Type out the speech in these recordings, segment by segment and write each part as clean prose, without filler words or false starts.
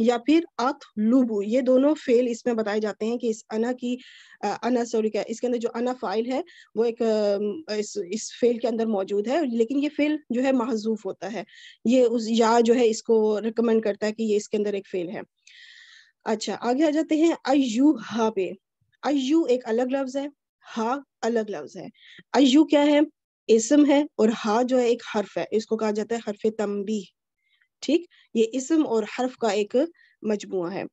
یا پھر اطلبو، یہ دونوں فعل اس میں بتائے جاتے ہیں کہ اس انا کی کیا اس کے اندر جو انا فاعل ہے وہ ایک اس فعل کے اندر موجود ہے، لیکن یہ فعل جو ہے محذوف ہوتا ہے، یہ اس یا جو ہے اس کو ریکمینڈ کرتا ہے کہ یہ اس کے اندر ایک فعل ہے۔ اچھا آگے آ جاتے ہیں ایو ہا پہ۔ ایو ایک الگ لفظ ہے، ہا الگ لفظ ہے۔ ایو کیا ہے؟ اسم ہے، اور ہا جو ہے ایک حرف ہے، اس کو کہا جاتا ہے حرف تنبیہ، ٹھیک؟ یہ اسم اور حرف کا ایک مجموعہ ہے۔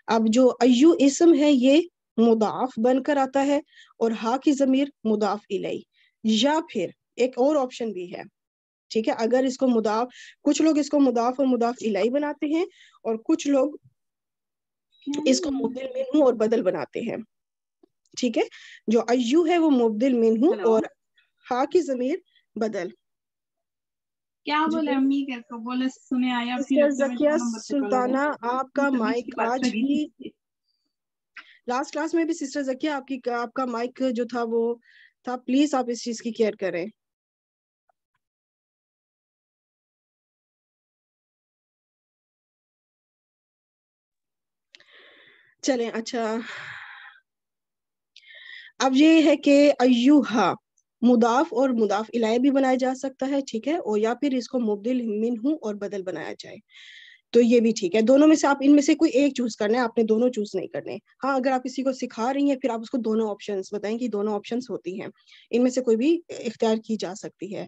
اب جو ایو اسم ہے یہ مضاف بن کر آتا ہے، اور ہا کی ضمیر مضاف الیہ، یا پھر ایک اور آپشن بھی ہے، ٹھیک ہے؟ اگر اس کو مضاف، کچھ لوگ اس کو مضاف اور مضاف الیہ بناتے ہیں، اور کچھ لوگ اس کو مبدل منہ اور بدل بناتے ہیں، ٹھیک ہے؟ جو ایو ہے وہ مبدل منہ اور ہا کی ضمیر بدل۔ کیا بولے امی کو بولے سنے آیا سسٹر زکیہ سلطانہ آپ کا مائک آج بھی لاسٹ کلاس میں بھی سسٹر زکیہ آپ کا مائک جو تھا وہ تھا، پلیز آپ اس چیز کی کیئر کریں۔ چلیں اچھا، اب یہ ہے کہ ایوہا مضاف اور مضاف الیہ بھی بنایا جا سکتا ہے، ٹھیک ہے؟ اور یا پھر اس کو مبدل منہ اور بدل بنایا جائے، تو یہ بھی ٹھیک ہے۔ دونوں میں سے آپ ان میں سے کوئی ایک چوز کرنا ہے، آپ نے دونوں چوز نہیں کرنے۔ ہاں اگر آپ کسی کو سکھا رہی ہیں پھر آپ اس کو دونوں آپشنس بتائیں کہ دونوں آپشنس ہوتی ہیں، ان میں سے کوئی بھی اختیار کی جا سکتی ہے۔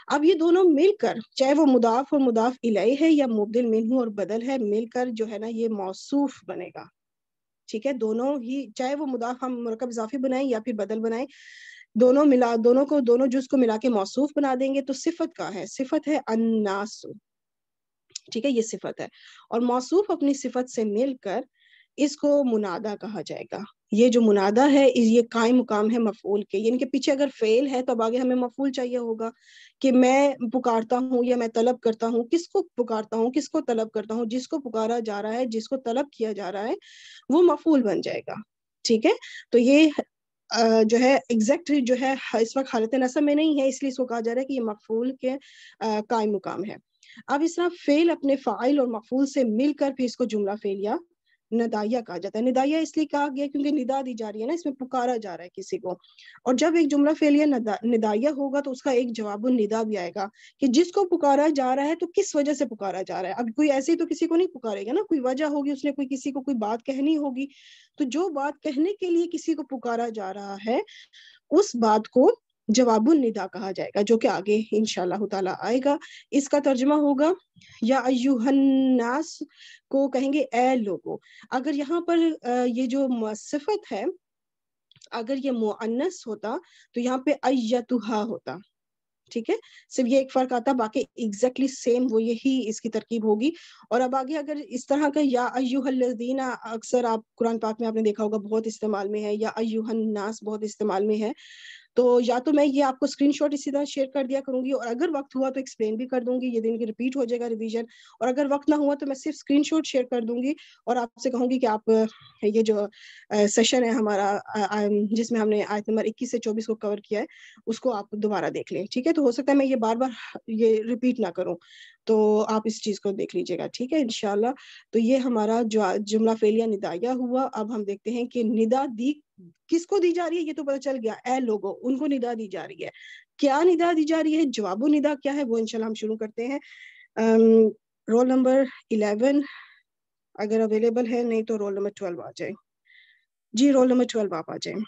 اب یہ دونوں مل کر، چاہے وہ مضاف اور مضاف الیہ ہے یا مبدل منہ اور بدل ہے، مل کر جو ہے نا یہ موصوف بنے گا، ٹھیک ہے؟ دونوں ہی، چاہے وہ مضاف ہم مرکب اضافی بنائیں یا پھر بدل بنائیں، دونوں جز کو ملا کے موصوف بنا دیں گے تو صفت کا ہے، صفت ہے الناس، ٹھیک ہے؟ یہ صفت ہے، اور موصوف اپنی صفت سے مل کر اس کو منادہ کہا جائے گا۔ یہ جو منادہ ہے یہ قائم مقام ہے مفعول کے، یعنی کہ پیچھے اگر فعل ہے تو اب آگے ہمیں مفعول چاہیے ہوگا کہ میں پکارتا ہوں یا میں طلب کرتا ہوں، کس کو پکارتا ہوں، کس کو طلب کرتا ہوں، جس کو پکارا جا رہا ہے، جس کو طلب کیا جا رہا ہے وہ مفعول بن جائے گا، ٹھیک ہے؟ تو یہ جو ہے ایگزیکٹ جو ہے اس وقت حالت نصب میں نہیں ہے، اس لیے اس کو کہا جا رہا ہے کہ یہ مفعول کے قائم مقام ہے۔ اب اس طرح فعل اپنے فاعل اور مفعول سے مل کر پھر اس کو جملہ فعلیہ ندائیہ کہا جاتا ہے۔ ندائیہ اس لیے کہا گیا کیونکہ ندا دی جا رہی ہے نا، اس میں پکارا جا رہا ہے کسی کو، اور جب ایک جملہ فعلیہ ندائیہ ہوگا تو اس کا ایک جواب الندا بھی آئے گا کہ جس کو پکارا جا رہا ہے تو کس وجہ سے پکارا جا رہا ہے۔ اب کوئی ایسے ہی تو کسی کو نہیں پکارے گا نا، کوئی وجہ ہوگی، اس نے کوئی کسی کو کوئی بات کہنی ہوگی، تو جو بات کہنے کے لیے کسی کو پکارا جا رہا ہے اس بات کو جواب الندا کہا جائے گا، جو کہ آگے انشاءاللہ تعالی آئے گا۔ اس کا ترجمہ ہوگا یا ایھا الناس کو کہیں گے اے لوگو۔ اگر یہاں پر یہ جو صفت ہے اگر یہ مؤنث ہوتا تو یہاں پہ ایتھا ہوتا، ٹھیک ہے؟ صرف یہ ایک فرق آتا، باقی ایگزیکٹلی سیم وہ یہی اس کی ترکیب ہوگی۔ اور اب آگے اگر اس طرح کا یا ایھا الذین، اکثر آپ قرآن پاک میں آپ نے دیکھا ہوگا بہت استعمال میں ہے، یا ایھا الناس بہت استعمال میں ہے، تو یا تو میں یہ آپ کو اسکرین شاٹ اسی طرح شیئر کر دیا کروں گی، اور اگر وقت ہوا تو ایکسپلین بھی کر دوں گی، یہ دن کی ریپیٹ ہو جائے گا ریویژن، اور اگر وقت نہ ہوا تو میں صرف اسکرین شاٹ شیئر کر دوں گی اور آپ سے کہوں گی کہ آپ یہ جو سیشن ہے ہمارا جس میں ہم نے آیت نمبر 21 سے 24 کو کور کیا ہے اس کو آپ دوبارہ دیکھ لیں، ٹھیک ہے؟ تو ہو سکتا ہے میں یہ بار بار یہ ریپیٹ نہ کروں، تو آپ اس چیز کو دیکھ لیجیے گا، ٹھیک ہے انشاءاللہ۔ تو یہ ہمارا جو جملہ فعلیہ ندائیہ ہوا۔ اب ہم دیکھتے ہیں کہ ندا دی کس کو دی جا رہی ہے، یہ تو پتہ چل گیا، اے لوگوں، ان کو ندا دی جا رہی ہے۔ کیا ندا دی جا رہی ہے، جواب الندا کیا ہے، وہ انشاءاللہ ہم شروع کرتے ہیں۔ رول نمبر 11 اگر اویلیبل ہے، نہیں تو رول نمبر 12 آ جائے۔ جی رول نمبر 12 آپ آ جائیں۔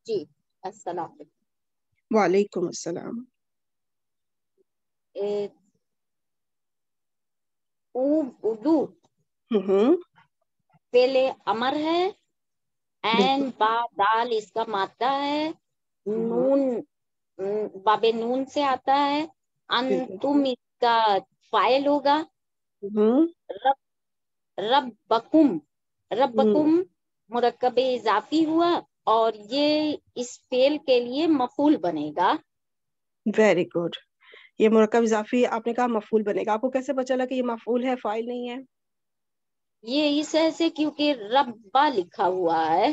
جی السلام علیکم۔ وعلیکم السلام۔ اردو فعل امر ہے، عین با دال اس کا مادہ ہے، نون باب نون سے آتا ہے، انتم اس کا فاعل ہوگا، ربکم مرکب اضافی ہوا اور یہ اس فعل کے لیے مفعول بنے گا۔ ویری گڈ، یہ مرکب اضافی آپ نے کہا مفعول بنے گا، آپ کو کیسے پتا چلا کہ یہ مفعول ہے فاعل نہیں ہے؟ یہ اس ایسے کیونکہ ربا لکھا ہوا ہے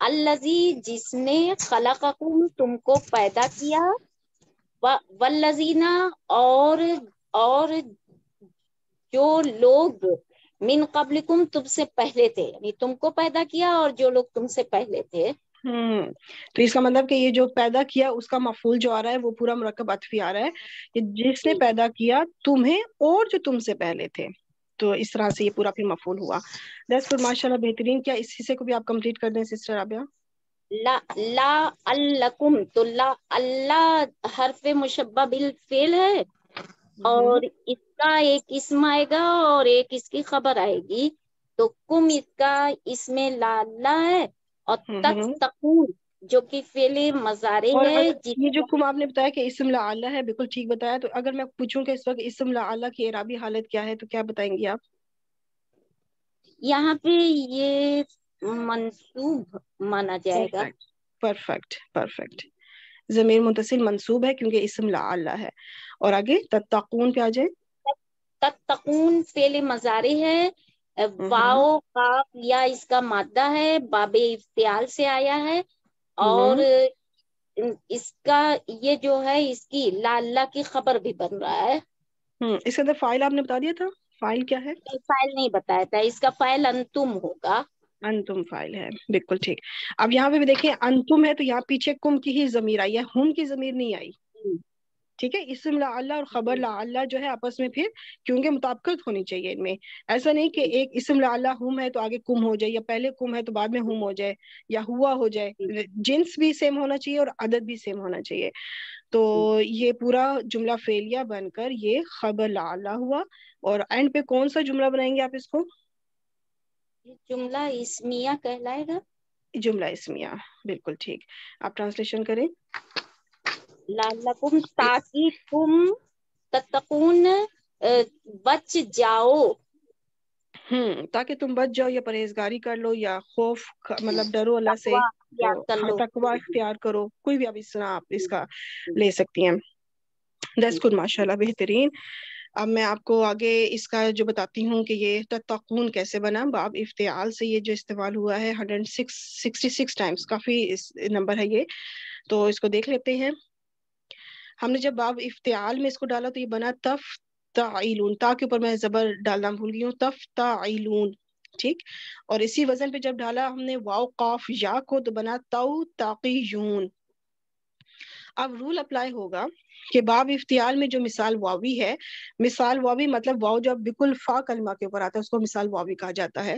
الذی جس نے خلقکم تم کو پیدا کیا، والذین اور جو لوگ من قبلکم تم سے پہلے تھے، یعنی تم کو پیدا کیا اور جو لوگ تم سے پہلے تھے. تو اس کا مطلب کہ یہ جو پیدا کیا اس کا مفعول جو آ رہا ہے وہ پورا مرکب عطفی آ رہا ہے کہ جس نے پیدا کیا تمہیں اور جو تم سے پہلے تھے. تو اس طرح سے یہ پورا پھر مفعول ہوا. دیٹس گڈ، ماشاءاللہ بہترین. کیا اس حصے کو بھی آپ کمپلیٹ کر دیں سسٹر رابعہ؟ لا الکم، تو لا اللہ حرف مشبہ بالفعل ہے اور اس کا ایک اسم آئے گا اور ایک اس کی خبر آئے گی. تو کم اس کا اسم لا ہے اور تتقون جو کہ فعل مضارع اور ہے. یہ جو کم آپ نے بتایا کہ اسم لعلہ ہے، بالکل ٹھیک بتایا. تو اگر میں پوچھوں کہ اس وقت اسم لعلہ کی اعرابی حالت کیا ہے تو کیا بتائیں گی آپ؟ یہاں پہ یہ منصوب مانا جائے گا. پرفیکٹ. ضمیر متصل منصوب ہے کیونکہ اسم لعلہ ہے. اور آگے تتقون پہ آ جائیں. تتقون فعل مضارع ہے، واو قاف یا اس کا مادہ ہے، باب افتعال سے آیا ہے اور اس کا یہ جو ہے اس کی لا کی خبر بھی بن رہا ہے. اس کے اندر فاعل آپ نے بتا دیا تھا، فاعل کیا ہے؟ فاعل نہیں بتایا تھا، اس کا فاعل انتم ہوگا. انتم فاعل ہے، بالکل ٹھیک. اب یہاں پہ بھی دیکھیں انتم ہے تو یہاں پیچھے کم کی ہی ضمیر آئی ہے، ہم کی ضمیر نہیں آئی. ٹھیک ہے، اسم لعلہ اور خبر لعلہ جو ہے آپس میں پھر کیونکہ مطابقت ہونی چاہیے ان میں. ایسا نہیں کہ ایک اسم لعلہ ہم ہے تو آگے کم ہو جائے، یا پہلے کم ہے تو بعد میں ہم ہو جائے، یا ہوا ہو جائے. جنس بھی سیم ہونا چاہیے اور عدد بھی سیم ہونا چاہیے. تو یہ پورا جملہ فعلیہ بن کر یہ خبر لعلہ ہوا. اور اینڈ پہ کون سا جملہ بنائیں گے آپ اس کو؟ جملہ اسمیہ کہلائے گا. جملہ اسمیہ، بالکل ٹھیک. آپ ٹرانسلیشن کریں. لعلکم تاکہ تم تتقون بچ جاؤ. تاکہ تم بچ جاؤ یا پرہیزگاری کر لو یا خوف مطلب ڈرو اللہ سے. تقویٰ اختیار کر لو. تقویٰ اختیار کرو، کوئی بھی آپ اس طرح آپ اس کا لے سکتی ہیں. دیٹس گڈ، ماشاءاللہ بہترین. اب میں آپ کو آگے اس کا جو بتاتی ہوں کہ یہ تتقون کیسے بنا. باب افتعال سے یہ جو استعمال ہوا ہے 166 ٹائمز، کافی نمبر ہے یہ. تو اس کو دیکھ لیتے ہیں. ہم نے جب باب افتعال میں اس کو ڈالا تو یہ بنا تفتعیلون. تا کے اوپر میں زبر ڈالنا بھول گئی ہوں، تفتعیلون. ٹھیک. اور اسی وزن پہ جب ڈالا ہم نے واو قاف یا کو تو بنا توتاقیون. اب رول اپلائی ہوگا کہ باب افتعال میں جو مثال واوی ہے، مثال واوی مطلب واو جو بالکل فا کلمہ کے اوپر آتا ہے اس کو مثال واوی کہا جاتا ہے.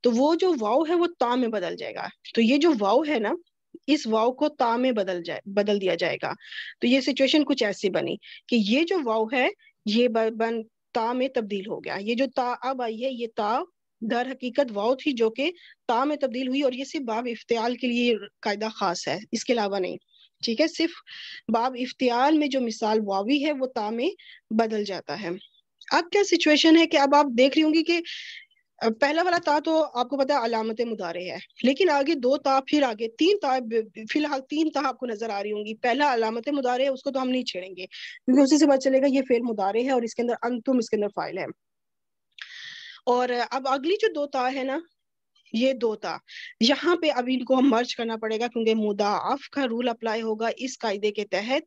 تو وہ جو واو ہے وہ تا میں بدل جائے گا. تو یہ جو واو ہے نا، اس واو کو تا میں بدل دیا جائے گا. تو یہ سچویشن کچھ ایسی بنی کہ یہ جو واو ہے یہ بن تا میں تبدیل ہو گیا. یہ جو تا اب آئی ہے یہ تا در حقیقت واو تھی جو کہ تا میں تبدیل ہوئی. اور یہ صرف باب افتعال کے لیے قاعدہ خاص ہے، اس کے علاوہ نہیں. ٹھیک ہے، صرف باب افتعال میں جو مثال واوی ہے وہ تا میں بدل جاتا ہے. اب کیا سچویشن ہے کہ اب آپ دیکھ رہی ہوں گی کہ پہلا والا تا تو آپ کو پتا ہے علامت مضارع ہے، لیکن آگے دو تا، پھر آگے تین تا، فی الحال تین تا آپ کو نظر آ رہی ہوں گی. پہلا علامت مضارع ہے، اس کو تو ہم نہیں چھیڑیں گے کیونکہ اسی سے پتہ چلے گا یہ فعل مضارع ہے اور اس کے اندر انتم اس کے اندر فاعل ہے. اور اب اگلی جو دو تا ہے نا، یہ دو تا یہاں پہ اب ان کو ہم مرج کرنا پڑے گا کیونکہ مضاعف کا رول اپلائی ہوگا اس قاعدے کے تحت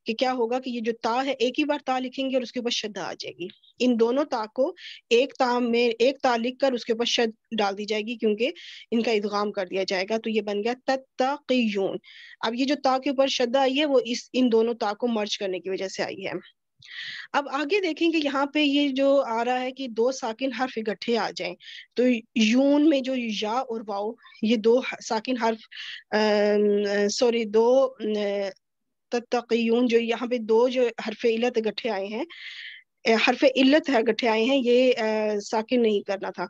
کہ کیا ہوگا کہ یہ جو تا ہے ایک ہی بار تا لکھیں گے اور اس کے اوپر شدہ آ جائے گی. ان دونوں تا کو ایک تا میں ایک تا لکھ کر اس کے اوپر شد ڈال دی جائے گی کیونکہ ان کا ادغام کر دیا جائے گا. تو یہ بن گیا تتقیون. اب یہ جو تا کے اوپر شدہ آئی ہے وہ ان دونوں تا کو مرج کرنے کی وجہ سے آئی ہے. اب آگے دیکھیں کہ یہاں پہ یہ جو آ رہا ہے کہ دو ساکن حرف اکٹھے آ جائیں. تو یون میں جو یا اور واؤ یہ دو ساکن حرف دو تتقیون جو یہاں پہ دو جو حرف علت اکٹھے آئے ہیں، حرف علت ہے اکٹھے آئے ہیں، یہ ساکن نہیں کرنا تھا.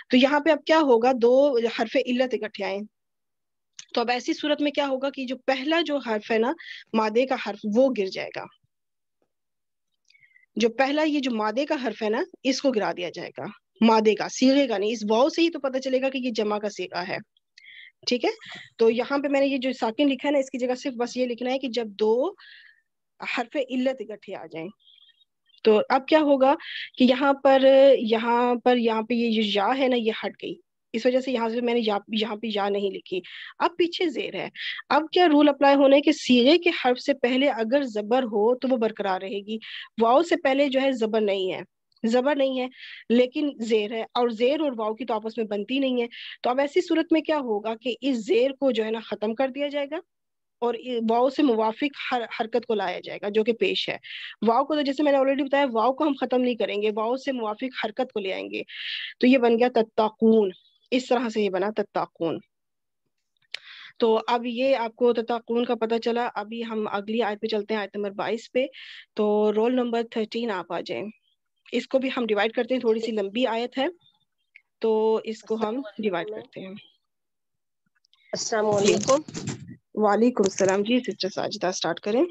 تو یہاں پہ اب کیا ہوگا، دو حرف علت اکٹھے آئے. تو اب ایسی صورت میں کیا ہوگا کہ جو پہلا جو حرف ہے نا مادے کا حرف وہ گر جائے گا. جو پہلا یہ جو مادے کا حرف ہے نا اس کو گرا دیا جائے گا. مادے کا، صیغے کا نہیں. اس واو سے ہی تو پتہ چلے گا کہ یہ جمع کا صیغہ ہے. ٹھیک ہے، تو یہاں پہ میں نے یہ جو ساکن لکھا ہے نا اس کی جگہ صرف بس یہ لکھنا ہے کہ جب دو حرف علت اکٹھے آ جائیں. تو اب کیا ہوگا کہ یہاں پہ یہ یا ہے نا یہ ہٹ گئی، اس وجہ سے یہاں سے میں نے یہاں پہ یا نہیں لکھی. اب پیچھے زیر ہے. اب کیا رول اپلائی ہونا ہے کہ صیغے کے حرف سے پہلے اگر زبر ہو تو وہ برقرار رہے گی. واؤ سے پہلے جو ہے زبر نہیں ہے لیکن زیر ہے, اور زیر اور واؤ کی تو آپس میں بنتی نہیں ہے. تو اب ایسی صورت میں کیا ہوگا کہ اس زیر کو جو ہے نا ختم کر دیا جائے گا اور واؤ سے موافق حرکت کو لایا جائے گا جو کہ پیش ہے. واؤ کو تو جیسے میں نے آلریڈی بتایا, واؤ کو ہم ختم نہیں کریں گے, واؤ سے موافق حرکت کو لے آئیں گے. تو یہ بن گیا تتقون. اس طرح سے یہ بنا تتقون. تو اب یہ آپ کو تتقون کا پتہ چلا. ابھی ہم اگلی آیت پہ چلتے ہیں, آیت نمبر 22 پہ. تو رول نمبر 13 آپ آ جائیں. اس کو بھی ہم ڈیوائڈ کرتے ہیں, تھوڑی سی لمبی آیت ہے تو اس کو ہم ڈیوائڈ کرتے ہیں. السلام علیکم. وعلیکم السلام. جی سسٹر ساجدہ اسٹارٹ کریں.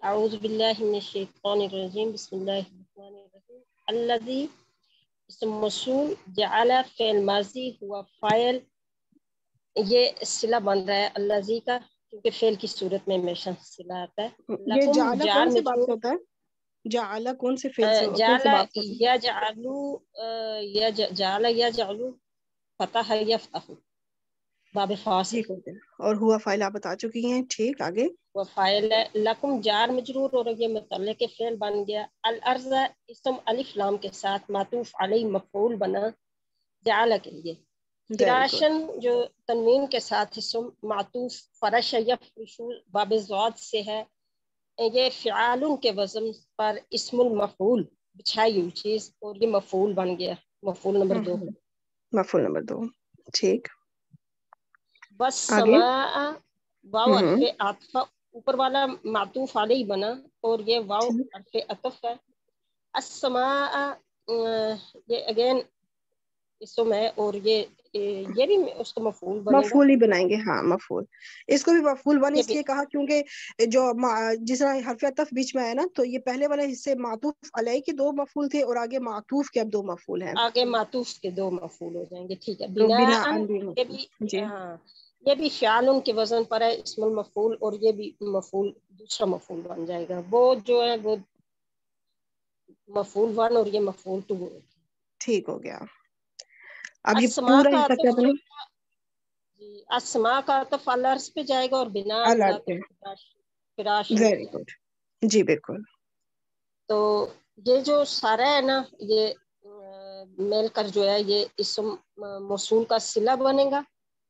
اعوذ باللہ من الشیطان الرجیم. بسم اللہ الرحمن الرحیم. الذی اسم موصول, جعل فعل ماضی, ہوا فاعل. یہ صلہ بن رہا ہے الذی کا, کیونکہ فعل کی صورت میں ہمیشہ صلہ آتا ہے. یہ لکم جعل جار کون سے باب مجرور, سے ہوتا ہے؟ جعل کون سے فعل سے, کون جعل سے باب سے ہوتا ہے؟ جعل یجعل, فتح یفتح, باب فاصل. ٹھیک ہو گیا. اور ہوا فاعل آپ بتا چکی ہیں. ٹھیک, آگے. وہ فاعل ہے. لکم جار مجرور, اور یہ متعلق فعل بن گیا. الارض اسم الف لام کے ساتھ معطوف علیہ مفعول بنا جعل کے لیے. Very good. فراشن جو تنوین کے ساتھ اسم معطوف فرش یفرش باب زواد سے ہے. یہ فعال کے وزن پر اسم المفعول, بچھائی ہوئی چیز, اور یہ مفعول بن گیا, مفعول نمبر 2. مفعول نمبر 2. ٹھیک, بس آگے. سماء, واو حرف عطف, اوپر والا معطوف علیہ بنا, اور یہ واو حرف عطف ہے. السماء, یہ اگین اسم ہے, اور یہ بھی اس کا مفعول بنے گا. مفعول ہی بنائیں گے. ہاں مفعول. اس کو بھی مفعول بن یہ اس بھی لیے کہا کیونکہ جو جس طرح حرف عطف بیچ میں آیا نا, تو یہ پہلے والے حصے معطوف علیہ کے 2 مفعول تھے, اور آگے معطوف کے اب 2 مفعول ہیں. آگے معطوف کے 2 مفعول ہو جائیں گے. ٹھیک ہے. تو بنا بناءً, یہ بھی جی ہاں, یہ بھی فعال کے وزن پر ہے, اسم المفعول, اور یہ بھی مفعول, دوسرا مفعول بن جائے گا. وہ جو ہے وہ مفعول 1 اور یہ مفعول 2. ٹھیک ہو گیا. اب یہ اسماء پورا کا حصہ کیا عطف بنے؟ جی, اسماء کا عطف الارض پہ جائے گا, اور بناءً کا الگ پہ. عطف فراشن پہ ویری جائے گا. گڈ. جی بالکل. تو یہ جو سارا ہے نا, یہ مل کر جو ہے یہ اسم موصول کا صلہ بنے گا.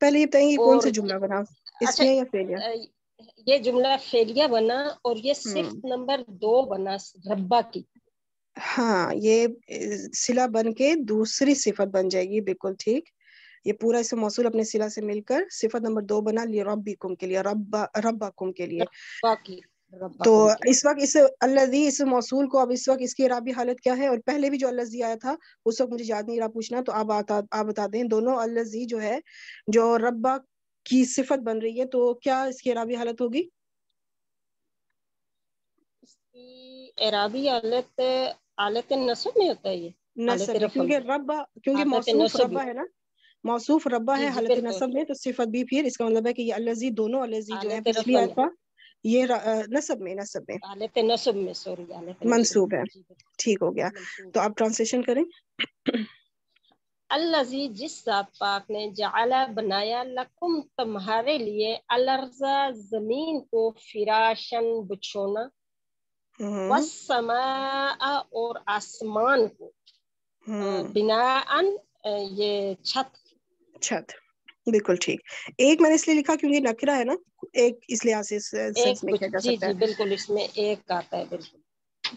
پہلے یہ بتائیں, یہ کون اور سا جملہ بنا, اچھا, اسمیہ یا فعلیہ؟ یہ جملہ فعلیہ بنا, اور یہ صفت نمبر 2 بنا ربا کی. ہاں, یہ صلہ بن کے دوسری صفت بن جائے گی. بالکل ٹھیک. یہ پورا اسم موصول اپنے صلہ سے مل کر صفت نمبر 2 بنا لربکم کے لیے, ربکم کے لیے. ربا کی, ربا تو کم کی. اس وقت اس الذی اس موصول کو اب اس وقت اس کی اعرابی حالت کیا ہے, اور پہلے بھی جو الذی آیا تھا اس وقت مجھے یاد نہیں رہا پوچھنا, تو آپ بتا دیں. دونوں الذی جو ہے جو ربا کی صفت بن رہی ہے, تو کیا اس کی اعرابی حالت ہوگی؟ اس کی اعرابی حالت نصب میں ہوتا ہے. یہ حالت نصب میں, رفع کیونکہ حالت موصوف نصب ربا ہے نا, موصوف ربا جی ہے جی حالت بالکل. نصب میں, تو صفت بھی پھر اس کا مطلب ہے کہ یہ الذی, دونوں الذی جو ہے حالت پچھلی رفع آیت میں, کا یہ نصب میں حالت نصب میں, سوری, حالت نصب منصوب ہے. میں. جی ٹھیک ہو گیا. منصوب. تو آپ ٹرانسلیشن کریں. الذی, جس ذات پاک نے, جعل بنایا, لکم تمہارے لیے, الارض زمین کو, فراشن بچھونا, والسماء اور آسمان کو, بناءً یہ چھت. بالکل ٹھیک. ایک میں نے اس لیے لکھا کیونکہ نکرہ ہے نا, ایک اس لحاظ سے سینس میں کیا جا جی سکتا جی ہے. بالکل, اس میں ایک آتا ہے. بالکل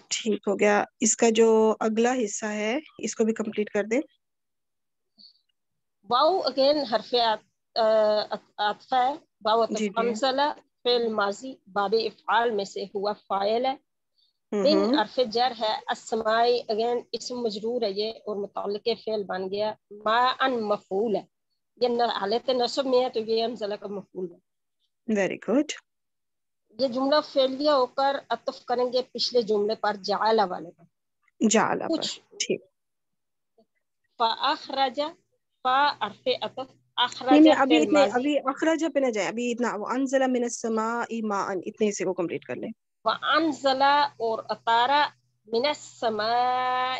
ٹھیک ہو گیا. اس کا جو اگلا حصہ ہے اس کو بھی کمپلیٹ کر دیں. واو اگین حرف عطف ہے. واو عطف جی جی. انزلہ فعل ماضی باب افعال میں سے, ہوا فاعل ہے. بن حرف جر ہے. السمائی اگین اسم مجرور ہے یہ, اور متعلق فعل بن گیا. ما ان مفعول ہے, یہ حالت نصب میں ہے, تو یہ انزلہ کا مفعول ہے. Very good. یہ جملہ فعلیہ ہو کر عطف کریں گے پچھلے جملے پر, جعل والے پر. جعل پر. کچھ ٹھیک. فاخرج, فا حرف عطف, نہیں اخرج فعل ماضی. ابھی اخرج پہ نہ جائے, ابھی اتنا انزل من السماء ماء, اتنے سے کو کمپلیٹ کر لیں. وانزل اور اطارا, من السماء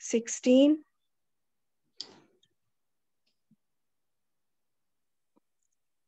16,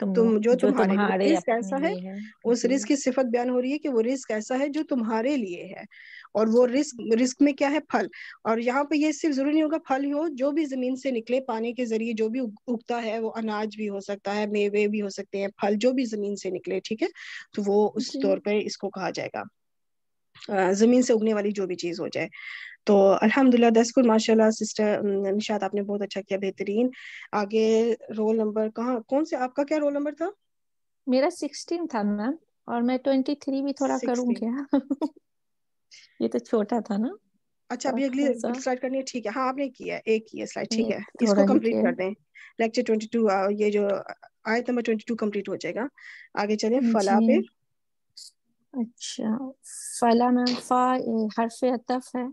تم جو تمہارے تمہارے رزق ایسا اپنے ہے، لیے ہے. اس جی رزق کی صفت بیان ہو رہی ہے کہ وہ رزق ایسا ہے جو تمہارے لیے ہے، اور وہ رزق میں کیا ہے؟ پھل. اور یہاں پہ یہ صرف ضروری نہیں ہوگا پھل ہی ہو، جو بھی زمین سے نکلے پانی کے ذریعے جو بھی اگتا ہے، وہ اناج بھی ہو سکتا ہے، میوے بھی ہو سکتے ہیں، پھل جو بھی زمین سے نکلے، ٹھیک ہے، تو وہ اس جی طور پہ اس کو کہا جائے گا زمین سے اگنے والی جو بھی چیز ہو جائے. تو الحمدللہ دس کو ماشاء اللہ سسٹر نشاط آپ نے بہت اچھا کیا، بہترین. آگے رول نمبر کون سے آپ کا کیا رول نمبر تھا؟ میرا 16 تھا میم، اور میں 23 بھی تھوڑا کروں 16. کیا؟ یہ تو چھوٹا تھا نا. اچھا ابھی اگلی تھوڑا سا سلائڈ کرنی ہے، ٹھیک ہے. ہاں آپ نے کیا ایک کیا سلائڈ، ٹھیک ہے، اس تھوڑا کو ہی کمپلیٹ کیا. کر دیں. لیکچر 22 یہ جو آیت نمبر 22 کمپلیٹ ہو جائے گا. آگے چلیں فلا جی پہ. اچھا، فلا میں فا حرف عطف ہے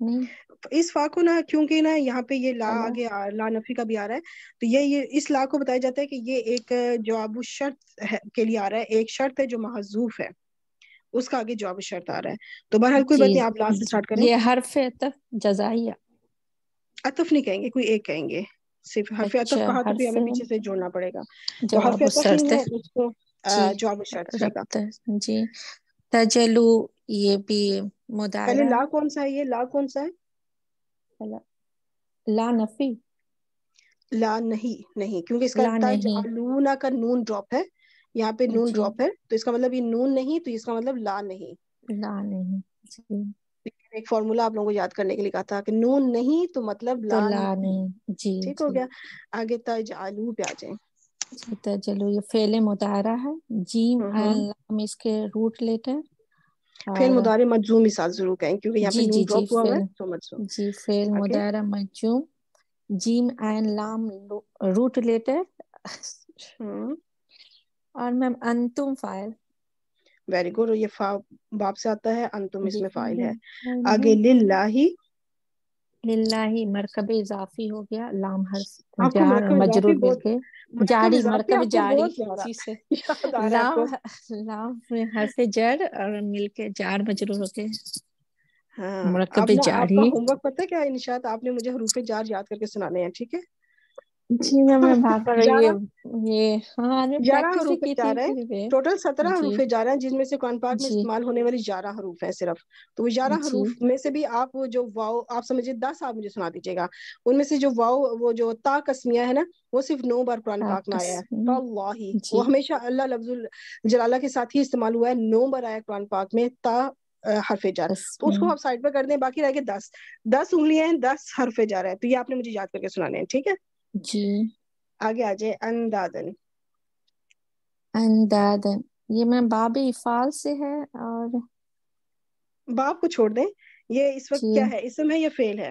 نہیں؟ اس فا کو نا کیونکہ نا یہاں پہ یہ لا فلا آگے لا نفی کا بھی آ رہا ہے، تو یہ اس لا کو بتایا جاتا ہے کہ یہ ایک جواب الشرط کے لیے آ رہا ہے، ایک شرط ہے جو محذوف ہے، اس کا آگے جواب الشرط آ رہا ہے. تو بہرحال کوئی بات جی نہیں، آپ لا سے اسٹارٹ کریں. یہ حرف عطف جزائیہ. عطف نہیں کہیں گے، کوئی ایک کہیں گے. صرف حرف عطف اچھا، کہا تو پھر حرف ہمیں پیچھے سے جوڑنا پڑے گا. تو حرف جواب عطف الشرط. نہیں ہے، اس کو جی جواب الشرط رہے گا. ربط. جی تجلو یہ بھی پہلے مدارہ لا کون سا ہے؟ یہ لا کون سا ہے؟ ہے. لا نفی. لا نہیں کیونکہ اس کا لا نہیں. تجعلون کا نون ڈراپ ہے، یہاں پہ نون جی ڈراپ ہے، تو اس کا مطلب یہ نون نہیں، تو اس کا مطلب لا نہیں. لا نہیں. جی ایک فارمولا آپ لوگوں کو یاد کرنے کے لیے کہا تھا کہ نون نہیں تو مطلب تو لا لا نہیں. نہیں. جی ٹھیک ہو جی گیا. آگے تجعلوا پہ آ جائیں. جی تجلو یہ فعل مضارع ہے، جیم عین لام اس کے روٹ لیٹر. فعل اور مضارع مجزوم بھی ساتھ ضرور کہیں کیونکہ یہاں پہ جی نون جی جی ڈراپ ہوا ہوا فعل. ہے تو مجزوم. جی فعل آگے مضارع مجزوم، جیم عین لام روٹ لیٹر. اور میم انتم فاعل. Very good. اور یہ فا باب سے آتا ہے، انتم اس جی میں فاعل ہے. آگے للہ، للہ مرکب اضافی ہو گیا، لام حرف آپ کو جار مرکب مجرور اضافی مل بہت، کے مرکب جاری، اضافی مرکب آپ کو جاری. بہت پیارا جی سے یاد آ رہا ہے آپ لام کو. لام میں حرف جر اور مل کے جار مجرور ہو کے ہاں اب مرکب نا آپ کا جاری. ہوم ورک پتہ ہے کیا ہے نشاط؟ آپ نے مجھے حروف جار یاد کر کے سنانے ہیں، ٹھیک ہے؟ جی میں بھاگ کر رہی 11 یہ ہاں نے 11 پریکٹس ہی حروف کی جا تھی رہے ہیں، پھر بھی. ٹوٹل 17 جی حروف جا رہے ہیں، جن میں سے قرآن پاک میں جی استعمال ہونے والی 11 حروف ہے صرف. تو وہ 11 جی حروف میں سے بھی آپ وہ جو واؤ آپ سمجھے 10 آپ مجھے سنا دیجیے گا. ان میں سے جو واؤ وہ جو تا قسمیہ ہے نا، وہ صرف 9 بار قرآن پاک میں آیا ہے. قسم. اللہ، جی وہ ہمیشہ اللہ لفظ الجلالہ کے ساتھ ہی استعمال ہوا ہے. 9 بار آیا قرآن پاک میں تا حرف جار. تو اس قسم. کو آپ سائڈ پہ کر دیں، باقی رہ گئے 10 انگلیاں ہیں، 10 حرف جار ہے. تو یہ آپ نے مجھے یاد کر کے سنانے ہیں، ٹھیک ہے؟ جی آگے آ جائے اندادن. اندادن یہ میں باب افعال سے ہے. اور باپ کو چھوڑ دیں، یہ اس وقت جی کیا ہے؟ اسم ہے یا فعل ہے؟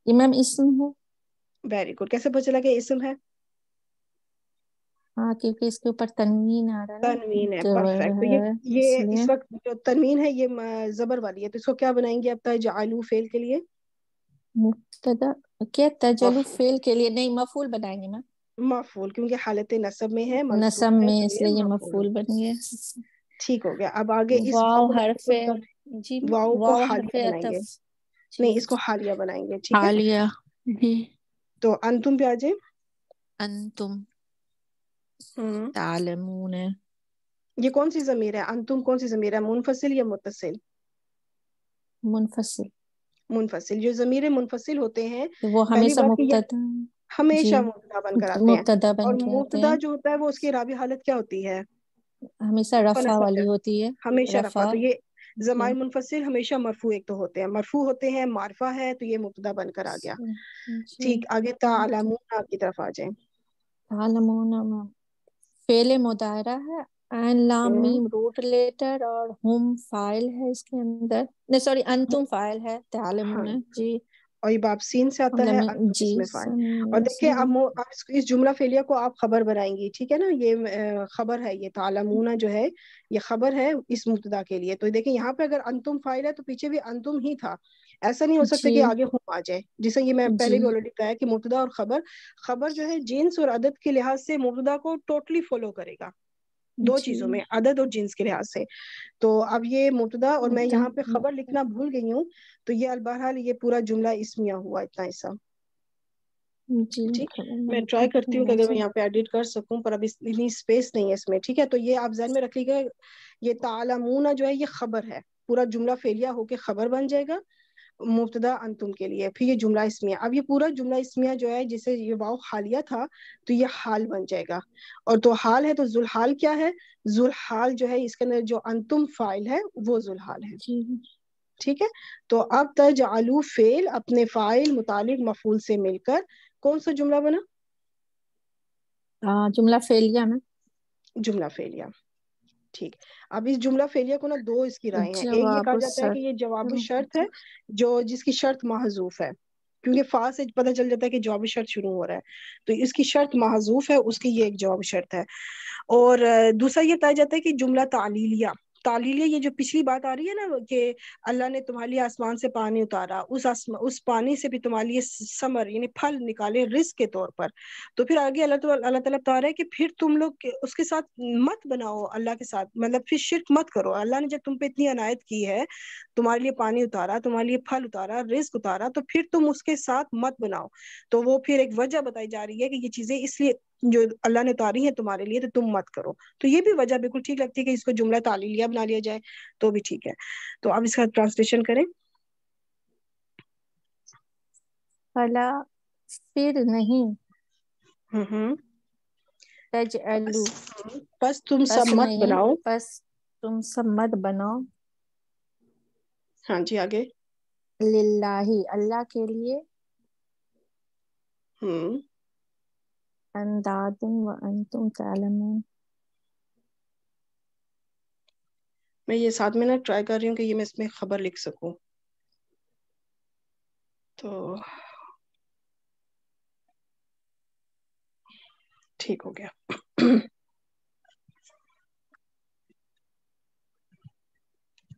یہ میم اسم ہے. Very good. کیسے پتہ چلا کہ اسم ہے؟ ہاں کیونکہ اس کے اوپر تنوین آ رہا ہے نا، تنوین ہے، زبر پرفیکٹ. تو ہے اس یہ لیے. اس وقت جو تنوین ہے یہ زبر والی ہے، تو اس کو کیا بنائیں گے اب تجعلوا فعل کے لیے؟ مبتدا کیا تجلو مفعول. فعل کے لیے نہیں، مفعول بنائیں گے نا. مفعول کیونکہ حالت نصب میں ہے، نسب منصوب ہے، میں تو اس یہ لیے یہ مفعول مفعول ہوگا. بن گیا. ٹھیک ہو گیا. اب آگے اس واؤ واو کو حرف جی واؤ کو واو حرف حالیہ بنائیں گے. عطف. جی نہیں، اس کو حالیہ بنائیں گے، ٹھیک ہے؟ حالیہ. جی تو انتم پہ آ جائیں. انتم ہوں تعلمون. یہ کون سی ضمیر ہے؟ انتم کون سی ضمیر ہے؟ منفصل یا متصل؟ منفصل. منفصل. جو ضمیر منفصل ہوتے ہیں، وہ پہلی ہمیشہ بات کہ یہ مبتدا. جی ہمیشہ مبتدا بن کر آتے ہیں. مبتدا اور بن کے آتے مبتدا ہیں، جو ہوتا ہے وہ اس کی رابع حالت کیا ہوتی ہے؟ ہمیشہ رفع رفع نصب ہے، والی ہوتی ہے. ہمیشہ رفع. رفع. تو یہ جی ضمائر منفصل ہمیشہ مرفوع ایک تو ہوتے ہیں، مرفوع ہوتے ہیں، معرفہ ہے تو یہ مبتدا بن کر آ گیا. جی ٹھیک. آگے تعلمون آپ کی طرف آ جائیں. تعلمون فعل مضارع ہے، عین لام میم روٹ لیٹر، اور ہم فاعل ہے اس کے اندر. نہیں سوری، انتم فاعل ہے ہاں، تعلمون. جی اور یہ باب سین سے آتا ہے، انتم جی اس میں فاعل. اور دیکھیں اب اس جملہ فعلیہ کو آپ خبر بنائیں گی، ٹھیک ہے نا؟ یہ خبر ہے، یہ تعلمون جو ہے یہ خبر ہے اس مبتدا کے لیے. تو دیکھیں یہاں پہ اگر انتم فاعل ہے تو پیچھے بھی انتم ہی تھا. ایسا نہیں ہو سکتا جی کہ آگے ہم آ جائے، جیسے یہ میں جی پہلے بھی آلریڈی بتایا کہ مبتدا اور خبر جو ہے جنس اور عدد کے لحاظ سے مبتدا کو ٹوٹلی فالو کرے گا، دو جی چیزوں میں، عدد اور جنس کے لحاظ سے. تو اب یہ مبتدا اور میں یہاں پہ خبر لکھنا بھول گئی ہوں، تو یہ البہرحال یہ پورا جملہ اسمیہ ہوا اتنا ایسا. جی ٹھیک، میں ٹرائی کرتی ہوں کہ اگر میں یہاں پہ ایڈٹ کر سکوں، پر اب اتنی اسپیس نہیں ہے اس میں. ٹھیک ہے، تو یہ آپ ذہن میں رکھیے گا، یہ تعلمون جو ہے یہ خبر ہے، پورا جملہ فعلیہ ہو کے خبر بن جائے گا مبتدا انتم کے لیے. پھر یہ جملہ اسمیہ، اب یہ پورا جملہ اسمیہ جو ہے جسے یہ واو حالیہ تھا تو یہ حال بن جائے گا. اور تو حال ہے تو ذوالحال کیا ہے؟ ذوالحال جو ہے اس کے اندر جو انتم فاعل ہے وہ ذوالحال ہے. ٹھیک ہے، تو اب تجعلوا فعل اپنے فاعل متعلق مفعول سے مل کر کون سا جملہ بنا؟ جملہ فعلیہ میں. جملہ فعلیہ. ٹھیک، اب اس جملہ فعلیہ کو نا دو اس کی رائے ہیں. ایک یہ جواب کہا جاتا ہے کہ یہ جواب الشرط ہے جو جس کی شرط محذوف ہے، کیونکہ فا سے پتہ چل جاتا ہے کہ جواب شرط شروع ہو رہا ہے، تو اس کی شرط محذوف ہے، اس کی یہ ایک جواب شرط ہے. اور دوسرا یہ بتایا جاتا ہے کہ جملہ تعلیلیہ، تعلیلیہ یہ جو پچھلی بات آ رہی ہے نا کہ اللہ نے تمہارے لیے آسمان سے پانی اتارا، اس پانی سے بھی تمہارے لیے ثمر یعنی پھل نکالے رزق کے طور پر. تو پھر آگے اللہ تعالیٰ بتا رہا ہے کہ پھر تم لوگ اس کے ساتھ مت بناؤ اللہ کے ساتھ، مطلب پھر شرک مت کرو. اللہ نے جب تم پہ اتنی عنایت کی ہے، تمہارے لیے پانی اتارا، تمہارے لیے پھل اتارا، رزق اتارا، تو پھر تم اس کے ساتھ مت بناؤ. تو وہ پھر ایک وجہ بتائی جا رہی ہے کہ یہ چیزیں اس لیے جو اللہ نے اتاری ہیں تمہارے لیے تو تم مت کرو. تو یہ بھی وجہ بالکل ٹھیک لگتی ہے کہ اس کو جملہ تعلیلیہ بنا لیا جائے تو بھی ٹھیک ہے. تو اب اس کا ٹرانسلیشن کریں. فلا پھر نہیں، تجعلوا بس تم بس سب مت نہیں، بناؤ. بس تم سب مت بناؤ. ہاں جی آگے. للہ اللہ کے لیے، اندادن وانتم تعلمون. میں یہ ساتھ میں نا ٹرائی کر رہی ہوں کہ یہ میں اس میں خبر لکھ سکوں. تو ٹھیک ہو گیا.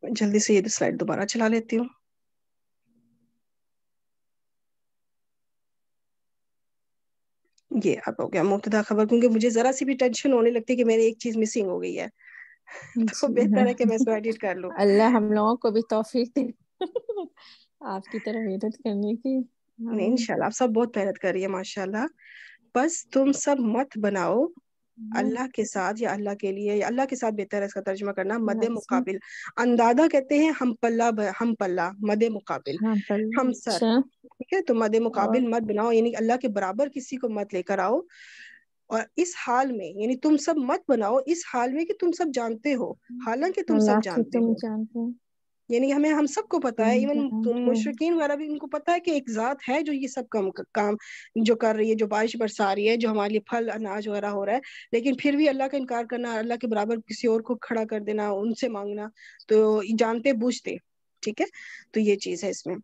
جلدی سے یہ سلائڈ دوبارہ چلا لیتی ہوں. یہ اب ہو گیا مبتدا خبر، کیونکہ مجھے ذرا سی بھی ٹینشن ہونے لگتی ہے کہ میری ایک چیز مسنگ ہو گئی ہے، تو بہتر ہے کہ میں اس کو ایڈٹ کر لوں. اللہ ہم لوگوں کو بھی توفیق دے آپ کی طرح محنت کرنے کی. نہیں انشاءاللہ آپ سب بہت محنت کر رہی ہے ماشاءاللہ. بس تم سب مت بناؤ اللہ کے ساتھ یا اللہ کے لیے، یا اللہ کے ساتھ بہتر ہے اس کا ترجمہ کرنا، مد مقابل. اندادہ کہتے ہیں ہم پلہ مد مقابل، ہم سر. ٹھیک ہے، تو مد مقابل مت بناؤ یعنی اللہ کے برابر کسی کو مت لے کر آؤ. اور اس حال میں یعنی تم سب مت بناؤ اس حال میں کہ تم سب جانتے ہو، حالانکہ تم سب جانتے ہو. یعنی ہم سب کو پتا ہے، ایون مشرکین وغیرہ بھی ان کو پتا ہے کہ ایک ذات ہے جو یہ سب کام جو کر رہی ہے، جو بارش برسا رہی ہے، جو ہمارے لیے پھل اناج وغیرہ ہو رہا ہے. لیکن پھر بھی اللہ کا انکار کرنا، اللہ کے برابر کسی اور کو کھڑا کر دینا، ان سے مانگنا، تو جانتے بوجھتے. ٹھیک ہے، تو یہ چیز ہے اس میں.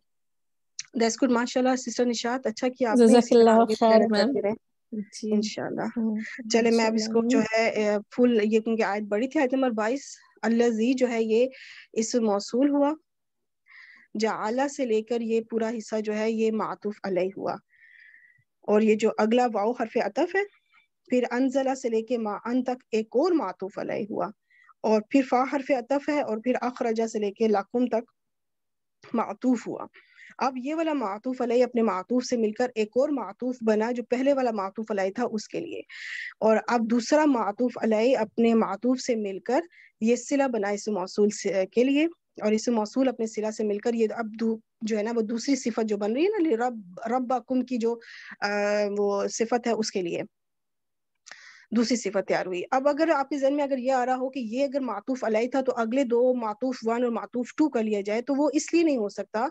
دیٹس گڈ ماشاءاللہ سسٹر نشاط، اچھا کیا آپ نے، اسی طرح آگے خیر محنت میم. کرتے رہیں جی انشاءاللہ. چلے میں اب اس کو جو ہے فل، یہ کیونکہ آیت بڑی تھی، آیت نمبر 22. الذی جو ہے یہ اس موصول ہوا، جعل سے لے کر یہ پورا حصہ جو ہے یہ معطوف علیہ ہوا. اور یہ جو اگلا واو حرف عطف ہے، پھر انزلہ سے لے کے ما ان تک ایک اور معطوف علیہ ہوا، اور پھر فا حرف عطف ہے، اور پھر اخرجہ سے لے کے لکم تک معطوف ہوا. اب یہ والا معطوف علیہ اپنے معطوف سے مل کر ایک اور معطوف بنا جو پہلے والا معطوف علیہ تھا اس کے لیے، اور اب دوسرا معطوف علیہ اپنے معطوف سے مل کر یہ صلہ بنا اس موصول کے لیے، اور اس موصول اپنے صلہ سے مل کر یہ اب جو ہے نا وہ دوسری صفت جو بن رہی ہے نا ربکم کی جو وہ صفت ہے اس کے لیے دوسری صفت تیار ہوئی. اب اگر آپ کے ذہن میں اگر یہ آ رہا ہو کہ یہ اگر معطوف علیہ تھا تو اگلے دو معطوف 1 اور معطوف 2 کر لیا جائے، تو وہ اس لیے نہیں ہو سکتا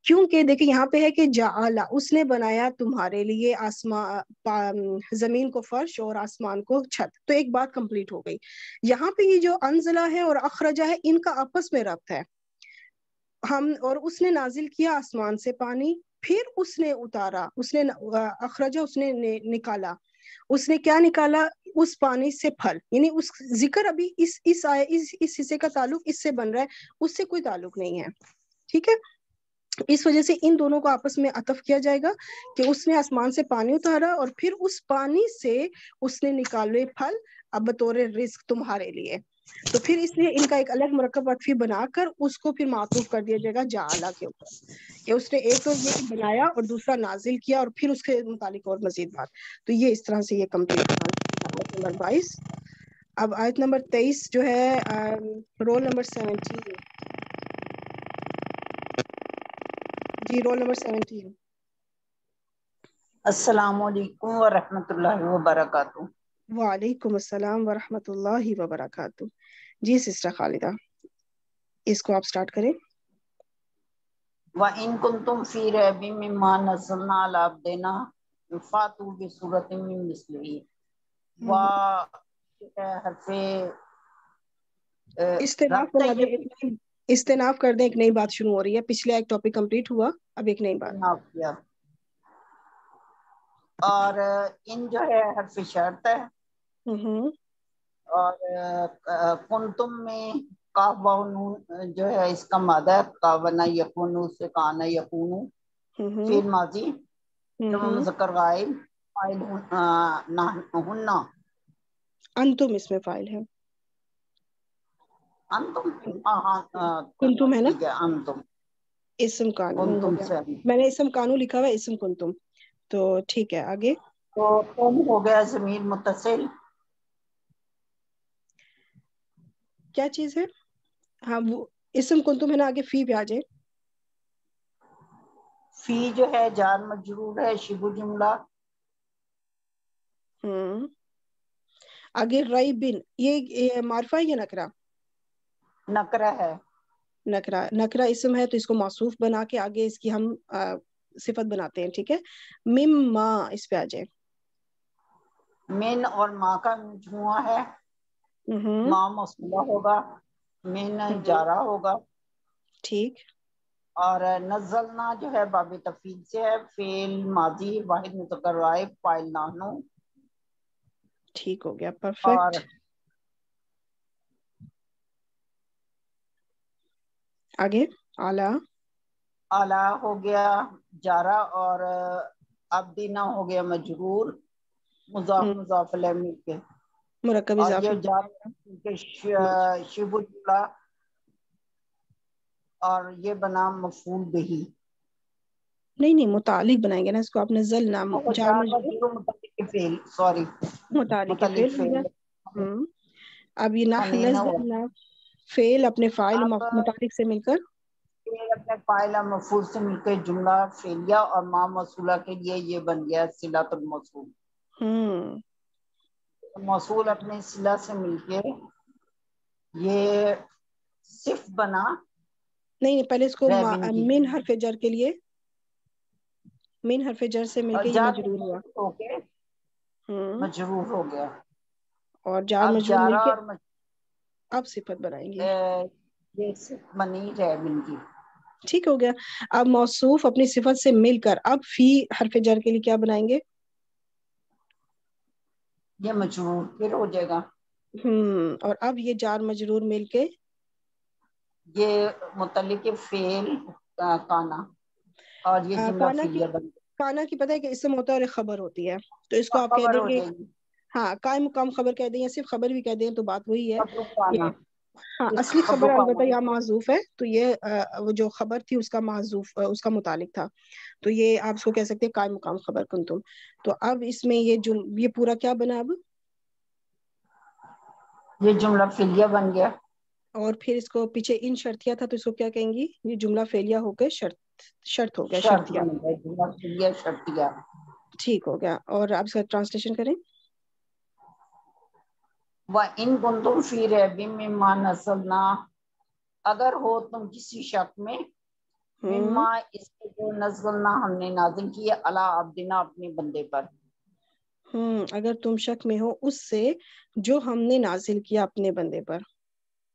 کیونکہ دیکھیں یہاں پہ ہے کہ جعل اس نے بنایا تمہارے لیے زمین کو فرش اور آسمان کو چھت. تو ایک بات کمپلیٹ ہو گئی. یہاں پہ یہ جو انزلہ ہے اور اخرجہ ہے ان کا آپس میں ربط ہے. اور اس نے نازل کیا آسمان سے پانی، پھر اس نے اتارا، اس نے اخرجہ اس نے نکالا. اس نے کیا نکالا؟ اس پانی سے پھل. یعنی اس ذکر ابھی اس حصے کا تعلق اس سے بن رہا ہے، اس سے کوئی تعلق نہیں ہے. ٹھیک ہے، اس وجہ سے ان دونوں کو آپس میں عطف کیا جائے گا کہ اس نے آسمان سے پانی اتارا اور پھر اس پانی سے اس نے نکالے پھل اب بطور رزق تمہارے لیے. تو پھر اس لیے ان کا ایک الگ مرکب عطفی بنا کر اس کو پھر معطوف کر دیا جائے گا جعل کے اوپر، کہ اس نے ایک تو یہ بنایا اور دوسرا نازل کیا اور پھر اس کے متعلق اور مزید بات. تو یہ اس طرح سے یہ کمپلیٹ آیت نمبر 22. اب آیت نمبر 23 جو ہے رول نمبر 17. جی رول نمبر 17. السلام علیکم ورحمۃ اللہ وبرکاتہ. وعلیکم السلام ورحمۃ اللہ وبرکاتہ. جی سسٹر خالدہ اس کو آپ سٹارٹ کریں. وَإِن كُنتُمْ فِي رَيْبٍ مِّمَّا نَزَّلْنَا عَلَىٰ عَبْدِنَا فَأْتُوا بِسُورَةٍ مِّن مِّثْلِهِ و حرف استناف ربط بنا دیں، یہ استناف کر دیں. ایک نئی بات شروع ہو رہی ہے، پچھلا ایک ٹاپک کمپلیٹ ہوا، اب ایک نئی بات. استناف کیا. اور ان جو ہے حرف شرط ہے، اور کنتم میں کاف واو نون جو ہے اس کا مادہ ہے، کاونا یکونو سے کانا یکونو، فعل ماضی جمع مذکر غائب، فاعل ہننا. انتم اس میں فاعل ہے، انتم کنتم ہے نا، ٹھیک ہے انتم اسم کانو ہو کنتم گیا. سے میں نے اسم کانو لکھا ہوا ہے، اسم کنتم. تو ٹھیک ہے آگے. تو تم ہو گیا ضمیر متصل. کیا چیز ہے؟ ہاں وہ اسم کنتم ہے نا، آگے فی پہ آ جائے. فی جو ہے جار مجرور ہے، شبہ جملہ. آگے ریبن یہ معرفہ یا نکرہ؟ نکرہ ہے. نکرہ، نکرہ اسم ہے تو اس کو موصوف بنا کے آگے اس کی ہم صفت بناتے ہیں. ٹھیک ہے، مما اس پہ آ جائے. من اور ما کا مجموعہ ہے، ما موصولہ ہوگا، من جارہ ہوگا. ٹھیک. اور نزلنا جو ہے باب تفعیل سے ہے، فعل ماضی واحد مذکر غائب، فاعل نحنو. ٹھیک ہو گیا، اور پرفیکٹ. آگے اعلیٰ. اعلیٰ ہو گیا جارہ، اور عبدنا ہو گیا مجرور، مضاف مضاف الیہ مل کے. مرکب اور اضافی یہ جار شبہ جملہ، اور یہ بنا مفعول بہی. نہیں متعلق بنائیں گے نا اس کو. آپ نزل نام جار جار مجرور مجرور متعلق فعل، سوری متعلق فعل ہو گیا. اب یہ نزلنا فعل اپنے فاعل اب متعلق سے مل کر فعل اپنے فاعل اور مفعول سے مل کے جملہ فعلیہ اور ما موصولہ کے لیے یہ بن گیا صلۃ الموصول. موصول اپنے صلہ سے مل کے یہ صف بنا. نہیں پہلے اس کو ریبن کی من حرف جر کے لیے، من حرف جر سے مل اور کے یہ جار مجرور ہوا. ہو کے مجرور ہو گیا. اور جار اب مجرور مل جارہ کے اور اب صفت بنائیں گے. یہ صف بنی ریبن کی. ٹھیک ہو گیا. اب موصوف اپنی صفت سے مل کر اب فی حرف جر کے لیے کیا بنائیں گے؟ یہ مجرور پھر ہو جائے گا. اور اب یہ جار مجرور مل کے یہ متعلق فعل کانا، اور یہ جملہ کانا کی فعلیہ بن گیا. کانا کی پتہ ہے کہ اسم ہوتا ہے اور ایک خبر ہوتی ہے، تو اس کو آپ کہہ خبر دیں ہو گے جائے گی. ہاں قائم مقام خبر کہہ دیں یا صرف خبر بھی کہہ دیں تو بات وہی ہے. خبر کانا، ہاں اصلی خبر خبر البتہ کانا. یہاں محذوف ہے، تو یہ وہ جو خبر تھی اس کا محذوف اس کا متعلق تھا، تو یہ آپ اس کو کہہ سکتے ہیں قائم مقام خبر کنتم. تو اب اس میں یہ پورا کیا بنا اب؟ یہ جملہ فعلیہ بن گیا. اور پھر اس کو پیچھے ان شرطیہ تھا تو اس کو کیا کہیں گی؟ یہ جملہ فعلیہ ہو کے شرط ہو گیا، شرط شرطیہ. بن گیا، جملہ فعلیہ شرطیہ. ٹھیک ہو گیا. اور آپ اس کا ٹرانسلیشن کریں. وَإِن كُنتُمْ فِي رَيْبٍ مِّمَّا نَزَّلْنَا، اگر ہو تم کسی شک میں، مما اس کے جو نزلنا ہم نے نازل کیے، علی عبدنا اپنے بندے پر. اگر تم شک میں ہو اس سے جو ہم نے نازل کیا اپنے بندے پر.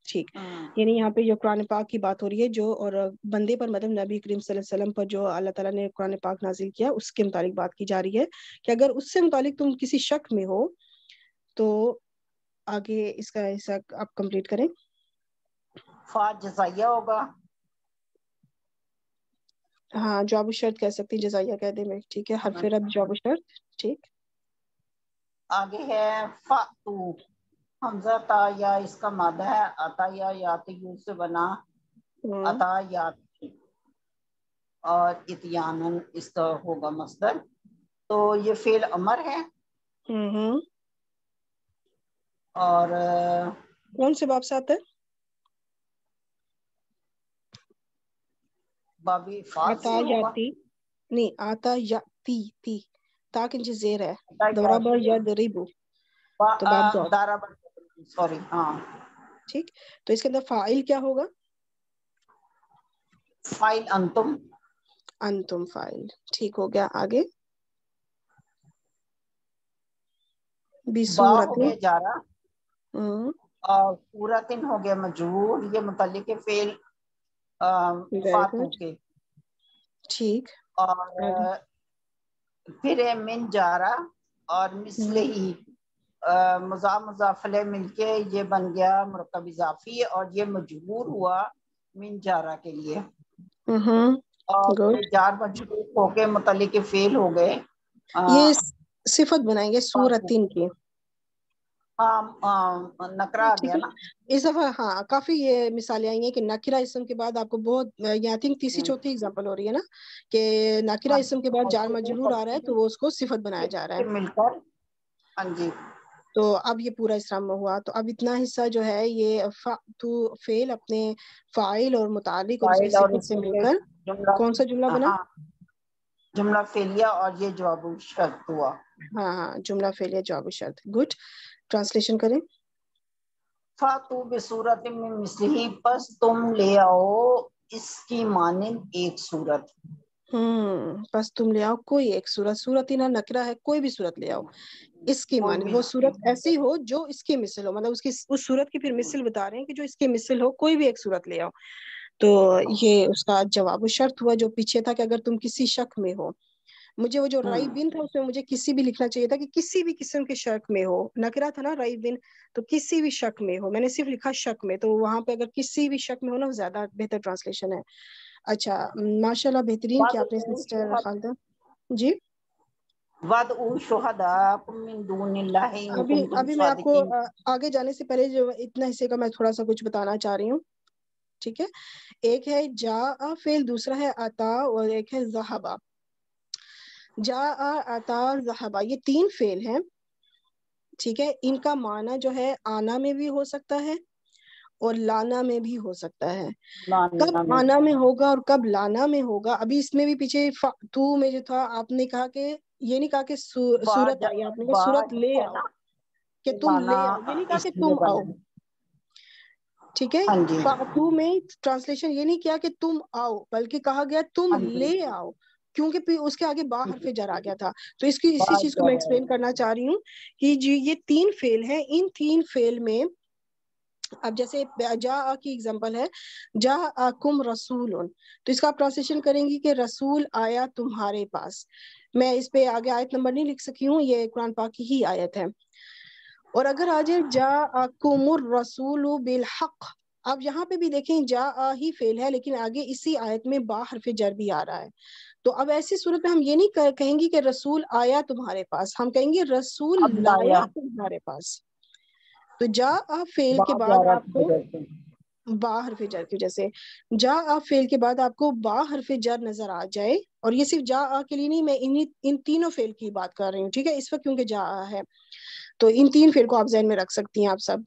ٹھیک، یعنی یہاں پہ جو قرآن پاک کی بات ہو رہی ہے، جو اور بندے پر مطلب نبی کریم صلی اللہ علیہ وسلم پر جو اللہ تعالیٰ نے قرآن پاک نازل کیا اس کے متعلق بات کی جا رہی ہے کہ اگر اس سے متعلق تم کسی شک میں ہو تو آگے اس کا حصہ آپ کمپلیٹ کریں. فا جزائیہ ہوگا. ہاں جواب الشرط کہہ سکتی، جزائیہ کہہ دیں میں. ٹھیک ہے، حرف رب جواب الشرط. ٹھیک. آگے ہے فَأْتُوا، حمزہ تا یا اس کا مادہ ہے، عطا یا یاتی سے بنا عطا یاتی، اور اتیانن اس کا ہوگا مصدر. تو یہ فعل امر ہے. اور کون سے باب سے آتا ہے؟ بابی فاض آتا سے ہوگا. یاتی نہیں، آتا یاتی تی تا کے نیچے زیر ہے، ضرب یضرب تو باب ضعف. سوری ہاں ٹھیک، تو اس کے اندر فاعل کیا ہوگا؟ فاعل انتم. انتم فاعل. ٹھیک ہو گیا. آگے با ہو بصورت. گیا جارا، اور صورتن ہو گیا مجرور. یہ متعلق فعل فاتو کے. ٹھیک. اور پھر ہے من جارا اور مثل ہی مضاف مضاف الیہ مل کے یہ بن گیا مرکب اضافی، اور یہ مجبور ہوا من جارا کے لیے. اور یہ جار مجبور ہو کے متعلق فعل ہو گئے. یہ صفت بنائیں گے صورتین کی. نکرا آ گیا نا اس دفعہ. ہاں کافی یہ مثالیں آئی ہیں کہ نکرہ اسم کے بعد آپ کو بہت، یا تھنک تیسری چوتھی اگزامپل ہو رہی ہے نا کہ نکرہ اسم کے بعد جار مجرور آ رہا ہے تو وہ اس کو صفت بنایا جا رہا ہے. مل کر ہاں جی. تو اب یہ پورا اس طرح میں ہوا. تو اب اتنا حصہ جو ہے یہ تو فعل اپنے فاعل اور متعلق اور اس کی صفت سے مل کر کون سا جملہ بنا؟ جملہ فعلیہ، اور یہ جواب شرط ہوا. ہاں جملہ فعلیہ جواب شرط. گڈ. ٹرانسلیشن کریں. فاتو بصورت من مثلہ، پس تم لے آؤ اس کی مانند ایک صورت. پس تم لے آؤ کوئی ایک صورت. صورت نہ نکرہ ہے، کوئی بھی صورت لے آؤ اس کی مانند. وہ صورت ایسی ہو جو اس کی مثل ہو، مطلب اس صورت کی پھر مثل بتا رہے ہیں کہ جو اس کی مثل ہو، کوئی بھی ایک صورت لے آؤ. تو یہ اس کا جواب شرط ہوا جو پیچھے تھا کہ اگر تم کسی شک میں ہو. مجھے وہ جو رائی بن تھا اس میں مجھے کسی بھی لکھنا چاہیے تھا کہ کسی بھی قسم کے شک میں ہو. نکرہ تھا نا رائی بن، تو کسی بھی شک میں ہو. میں نے صرف لکھا شک میں، تو وہاں پہ اگر کسی بھی شک میں ہو نا زیادہ بہتر ٹرانسلیشن ہے. اچھا ماشاءاللہ بہترین کیا آپ نے سسٹر خالدہ جی. وَادْعُوا شُهَدَاءَکُم مِّن دُونِ اللَّهِ إِن كُنتُمْ ابھی میں آپ کو صَادِقِينَ. آگے جانے سے پہلے جو اتنا حصے کا میں تھوڑا سا کچھ بتانا چاہ رہی ہوں. ٹھیک ہے، ایک ہے جاء فعل، دوسرا ہے عطا، اور ایک ہے ذہبا. جاء، عطا، ذہبا، یہ تین فعل ہیں. ٹھیک ہے، ان کا معنی جو ہے آنا میں بھی ہو سکتا ہے اور لانا میں بھی ہو سکتا ہے. کب آنا میں ہوگا اور کب لانا میں ہوگا، ابھی اس میں بھی پیچھے تو میں جو تھا آپ نے کہا کہ یہ نہیں کہا کہ صورت آئی، آپ نے کہا صورت لے آؤ، کہ تم لے آؤ، یہ نہیں کہا کہ تم آؤ. ٹھیک ہے، فاتو میں ٹرانسلیشن یہ نہیں کیا کہ تم آؤ، بلکہ کہا گیا تم لے آؤ، کیونکہ اس کے آگے با حرف جر آ گیا تھا. تو اسی چیز کو میں ایکسپلین کرنا چاہ رہی ہوں کہ جی یہ تین فعل ہیں. ان تین فعل میں اب جیسے جاء کی اگزامپل ہے جاءکم رسول، تو اس کا آپ ٹرانسلیشن کریں گی کہ رسول آیا تمہارے پاس. میں اس پہ آگے آیت نمبر نہیں لکھ سکی ہوں، یہ قرآن پاک کی ہی آیت ہے. اور اگر آ جائے جاءکم الرسول بالحق، اب یہاں پہ بھی دیکھیں جاء ہی فعل ہے لیکن آگے اسی آیت میں با حرف جر بھی آ رہا ہے. تو اب ایسی صورت میں ہم یہ نہیں کہیں گے کہ رسول آیا تمہارے پاس، ہم کہیں گے رسول لایا تمہارے پاس. تو جاء فعل کے بعد آپ کو با حرف جر کی وجہ سے جاء فعل کے بعد آپ کو با حرف جر نظر آ جائے، اور یہ صرف جاء کے لیے نہیں، میں ان تینوں فعل کی بات کر رہی ہوں. ٹھیک ہے، اس وقت کیونکہ جاء ہے تو ان تین فعل کو آپ ذہن میں رکھ سکتی ہیں آپ سب.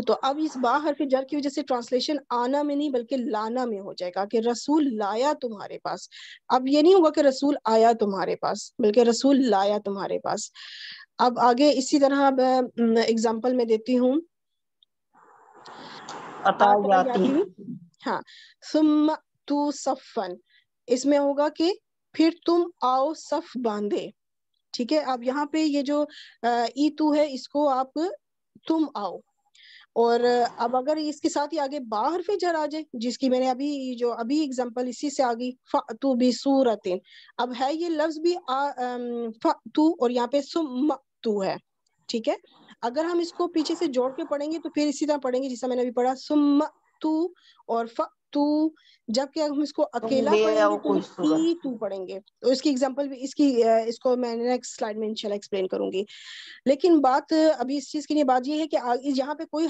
تو اب اس با حرف جر کی وجہ سے ٹرانسلیشن آنا میں نہیں بلکہ لانا میں ہو جائے گا کہ رسول لایا تمہارے پاس. اب یہ نہیں ہوگا کہ رسول آیا تمہارے پاس بلکہ رسول لایا تمہارے پاس. اب آگے اسی طرح اب اگزامپل میں دیتی ہوں. عطایاتی، ہاں، ثم تو صفن، اس میں ہوگا کہ پھر تم آؤ صف باندھے. ٹھیک ہے، اب یہاں پہ یہ جو ای تو ہے اس کو آپ تم آؤ، اور اب اگر اس کے ساتھ ہی آگے با حرف جر آ جائے جس کی میں نے ابھی اگزامپل اسی سے آگئی فَأْتُوا بِصُورَةٍ، اب ہے یہ لفظ بھی فَأْتُوا اور یہاں پہ ثُمَّ ہے. ٹھیک ہے، اگر ہم اس کو پیچھے سے جوڑ کے پڑھیں گے تو پھر اسی طرح پڑھیں گے جیسا میں نے ابھی پڑھا ثُمَّ اور تو، جبکہ ہم اس کو اکیلا پڑھیں گے تو ای تو پڑھیں گے. تو اس کی ایگزامپل بھی اس کو میں نیکسٹ سلائیڈ میں انشاءاللہ ایکسپلین کروں گی. لیکن بات ابھی اس چیز کے لیے بات یہ ہے کہ یہاں پہ کوئی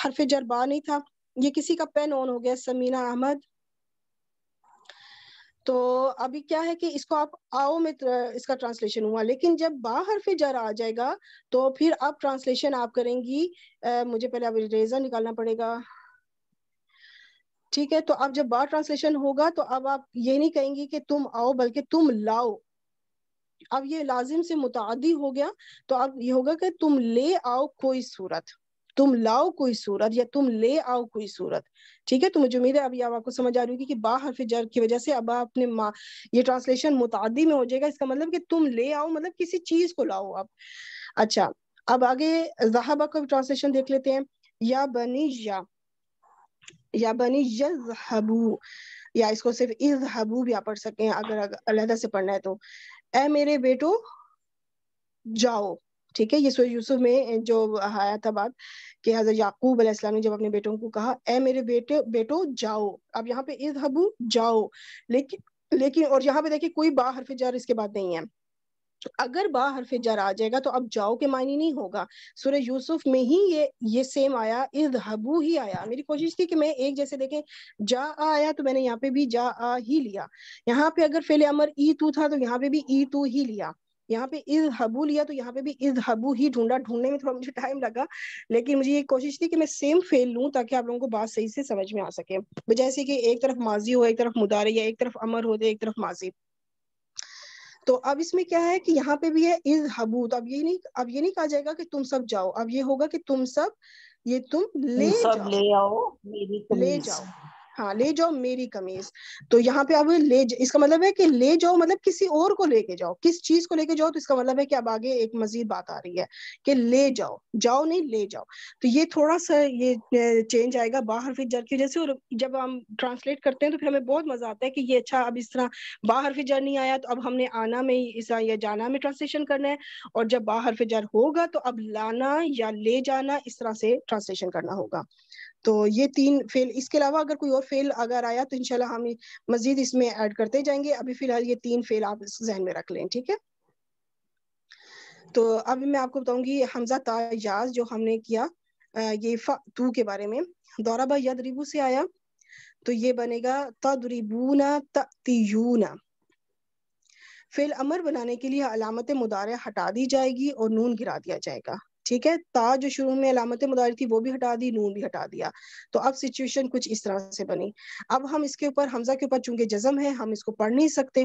حرف جر با نہیں تھا. یہ کسی کا پین آن ہو گیا، سمینہ احمد. تو ابھی کیا ہے کہ اس کو آپ آؤ میں اس کا ٹرانسلیشن ہوا، لیکن جب با حرف جر آ جائے گا تو پھر اب ٹرانسلیشن آپ کریں گی. مجھے پہلے اب اریزر نکالنا پڑے گا. ٹھیک ہے، تو اب جب با ٹرانسلیشن ہوگا تو اب آپ یہ نہیں کہیں گی کہ تم آؤ بلکہ تم لاؤ. اب یہ لازم سے متعدی ہو گیا، تو اب یہ ہوگا کہ تم لے آؤ کوئی صورت، تم لاؤ کوئی صورت، یا تم لے آؤ کوئی صورت. ٹھیک ہے، تو مجھے امید ہے ابھی آپ کو سمجھ آ رہی ہوگی کہ با حرف جر کی وجہ سے اب آپ نے یہ ٹرانسلیشن متعدی میں ہو جائے گا. اس کا مطلب کہ تم لے آؤ مطلب کسی چیز کو لاؤ آپ. اچھا، اب آگے ذہبہ کا ٹرانسلیشن دیکھ لیتے ہیں. یا بنی یذہبوا، یا اس کو صرف اذہبوا بھی آپ پڑھ سکتے ہیں اگر علیحدہ سے پڑھنا ہے تو. اے میرے بیٹو جاؤ. ٹھیک ہے، یہ سورہ یوسف میں جو آیا تھا بات کہ حضرت یعقوب علیہ السلام نے جب اپنے بیٹوں کو کہا اے میرے بیٹو جاؤ. اب یہاں پہ اذہبوا جاؤ، لیکن اور یہاں پہ دیکھیں کوئی با حرف جر اس کے بعد نہیں ہے. اگر با حرف جر آ جائے گا تو اب جاؤ کے معنی نہیں ہوگا. سورہ یوسف میں ہی یہ سیم آیا، اذہبوا ہی آیا. میری کوشش تھی کہ میں ایک جیسے دیکھیں جا آیا تو میں نے یہاں پہ بھی جا آ ہی لیا. یہاں پہ اگر فعل امر ای تو تھا تو یہاں پہ بھی ای تو ہی لیا. یہاں پہ اذہبوا لیا تو یہاں پہ بھی اذہبوا ہی ڈھونڈنے میں تھوڑا مجھے ٹائم لگا، لیکن مجھے یہ کوشش تھی کہ میں سیم فعل لوں تاکہ آپ لوگوں کو بات صحیح سے سمجھ میں آ سکے، بجائے سے کہ ایک طرف ماضی ہو، ایک طرف مضارع، یا ایک طرف امر ہو دے ایک طرف ماضی. تو اب اس میں کیا ہے کہ یہاں پہ بھی ہے اذہبوا، تو اب یہ نہیں کہا جائے گا کہ تم سب جاؤ، اب یہ ہوگا کہ تم سب لے جاؤ. لے آؤ میری لے قمیص. جاؤ، ہاں لے جاؤ میری قمیض. تو یہاں پہ اب اس کا مطلب ہے کہ لے جاؤ مطلب کسی اور کو لے کے جاؤ، کس چیز کو لے کے جاؤ. تو اس کا مطلب ہے کہ اب آگے ایک مزید بات آ رہی ہے کہ لے جاؤ، جاؤ نہیں لے جاؤ. تو یہ تھوڑا سا یہ چینج آئے گا با حرف جر کی وجہ سے. اور جب ہم ٹرانسلیٹ کرتے ہیں تو پھر ہمیں بہت مزہ آتا ہے کہ یہ اچھا اب اس طرح با حرف جر نہیں آیا تو اب ہم نے آنا میں یا جانا میں ٹرانسلیشن کرنا ہے، اور جب با حرف جر ہوگا تو اب لانا یا لے جانا اس طرح سے ٹرانسلیشن کرنا ہوگا. تو یہ 3 فعل، اس کے علاوہ اگر کوئی اور فعل اگر آیا تو انشاءاللہ ہم مزید اس میں ایڈ کرتے جائیں گے. ابھی فی الحال یہ 3 فعل آپ ذہن میں رکھ لیں. ٹھیک ہے، تو اب میں آپ کو بتاؤں گی حمزہ تا یاز جو ہم نے کیا یہ تو کے بارے میں. ضرب یضرب سے آیا تو یہ بنے گا تضربون تأتیون. فعل امر بنانے کے لیے علامت مضارع ہٹا دی جائے گی اور نون گرا دیا جائے گا. ٹھیک ہے، تا جو شروع میں علامت مضارع تھی وہ بھی ہٹا دی، نون بھی ہٹا دیا. تو اب سچویشن کچھ اس طرح سے بنی. اب ہم اس کے اوپر حمزہ کے اوپر چونکہ جزم ہے ہم اس کو پڑھ نہیں سکتے،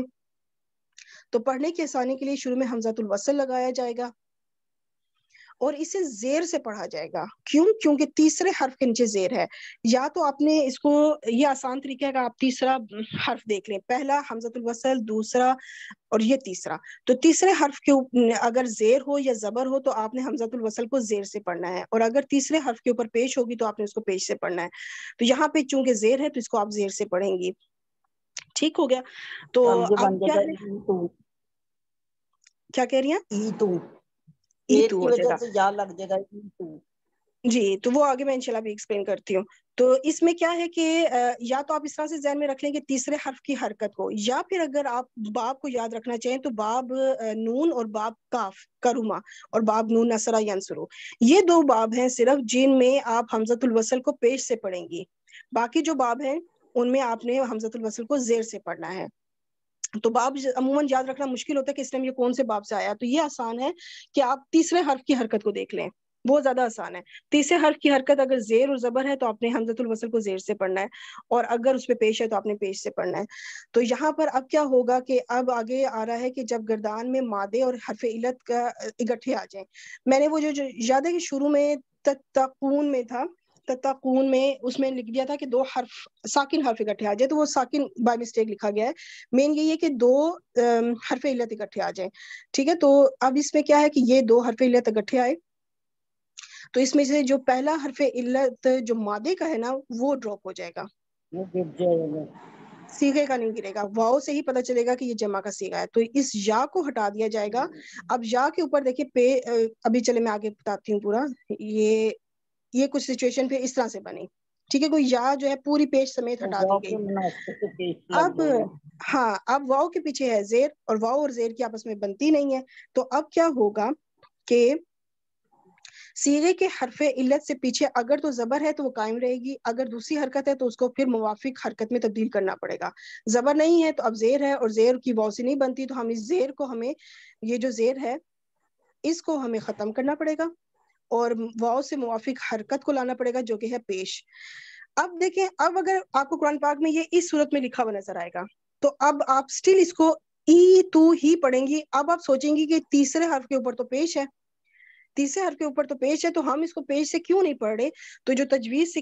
تو پڑھنے کی آسانی کے لیے شروع میں حمزۃ الوصل لگایا جائے گا اور اسے زیر سے پڑھا جائے گا. کیوں؟ کیونکہ تیسرے حرف کے نیچے زیر ہے. یا تو آپ نے اس کو، یہ آسان طریقہ ہے کہ آپ تیسرا حرف دیکھ لیں، پہلا حمزۃ الوصل، دوسرا اور یہ تیسرا. تو تیسرے حرف کے اگر زیر ہو یا زبر ہو تو آپ نے حمزۃ الوصل کو زیر سے پڑھنا ہے، اور اگر تیسرے حرف کے اوپر پیش ہوگی تو آپ نے اس کو پیش سے پڑھنا ہے. تو یہاں پہ چونکہ زیر ہے تو اس کو آپ زیر سے پڑھیں گی. ٹھیک ہو گیا. تو اب کیا ہے، کیا کہہ رہی ہیں؟ ایک کی وجہ سے یا لگ جائے گا. جی، تو وہ آگے میں انشاءاللہ بھی ایکسپلین کرتی ہوں. تو اس میں کیا ہے کہ یا تو آپ اس طرح سے ذہن میں رکھ لیں کہ تیسرے حرف کی حرکت کو، یا پھر اگر آپ باب کو یاد رکھنا چاہیں تو باب نون اور باب کاف کرما اور باب نون نصرہ ینصرو، یہ 2 باب ہیں صرف جن میں آپ حمزۃ الوصل کو پیش سے پڑھیں گی. باقی جو باب ہیں ان میں آپ نے حمزۃ الوصل کو زیر سے پڑھنا ہے. تو باب عموماً یاد رکھنا مشکل ہوتا ہے کہ اس ٹائم یہ کون سے باب سے آیا. تو یہ آسان ہے کہ آپ تیسرے حرف کی حرکت کو دیکھ لیں، بہت زیادہ آسان ہے. تیسرے حرف کی حرکت اگر زیر اور زبر ہے تو آپ نے حمزۃ الوصل کو زیر سے پڑھنا ہے، اور اگر اس پہ پیش ہے تو آپ نے پیش سے پڑھنا ہے. تو یہاں پر اب کیا ہوگا کہ اب آگے آ رہا ہے کہ جب گردان میں مادے اور حرف علت کا اکٹھے آ جائیں. میں نے وہ جو یاد ہے کہ شروع میں تتقون میں تھا، تتقون میں اس میں لکھ دیا تھا کہ 2 حرف ساکن حرف اکٹھے آ جائے، تو وہ ساکن بائی مسٹیک لکھا گیا ہے. مین یہی ہے کہ 2 حرف علت اکٹھے آ جائیں. ٹھیک ہے، تو اب اس میں کیا ہے کہ یہ 2 حرف علت اکٹھے آئے تو اس میں سے جو پہلا حرف علت جو مادے کا ہے نا وہ ڈراپ ہو جائے گا، سیغے کا نہیں گرے گا. واؤ سے ہی پتہ چلے گا کہ یہ جمع کا سیغہ ہے. تو اس یا کو ہٹا دیا جائے گا. اب یا کے اوپر دیکھیں ابھی چلے میں آگے بتاتی ہوں پورا. یہ کچھ سچویشن پہ اس طرح سے بنی. ٹھیک ہے, کوئی یا جو ہے پوری پیش سمیت ہٹا دی گئی. اب ہاں, اب واؤ کے پیچھے ہے زیر, اور واؤ اور زیر کی آپس میں بنتی نہیں ہے, تو اب کیا ہوگا کہ صیغے کے حرف علت سے پیچھے اگر تو زبر ہے تو وہ قائم رہے گی, اگر دوسری حرکت ہے تو اس کو پھر موافق حرکت میں تبدیل کرنا پڑے گا. زبر نہیں ہے تو اب زیر ہے, اور زیر کی واؤ سے نہیں بنتی, تو ہم اس زیر کو, ہمیں یہ جو زیر ہے اس کو ہمیں ختم کرنا پڑے گا, اور واؤ سے موافق حرکت کو لانا پڑے گا جو کہ ہے پیش. اب دیکھیں, اب اگر آپ کو قرآن پاک میں یہ اس صورت میں لکھا ہوا نظر آئے گا, تو اب آپ سٹل اس کو ای تو ہی پڑھیں گی. اب آپ سوچیں گی کہ تیسرے حرف کے اوپر تو پیش ہے, تیسرے حرف کے اوپر تو پیش ہے, تو ہم اس کو پیش سے کیوں نہیں پڑھ رہے؟ تو جو تجویز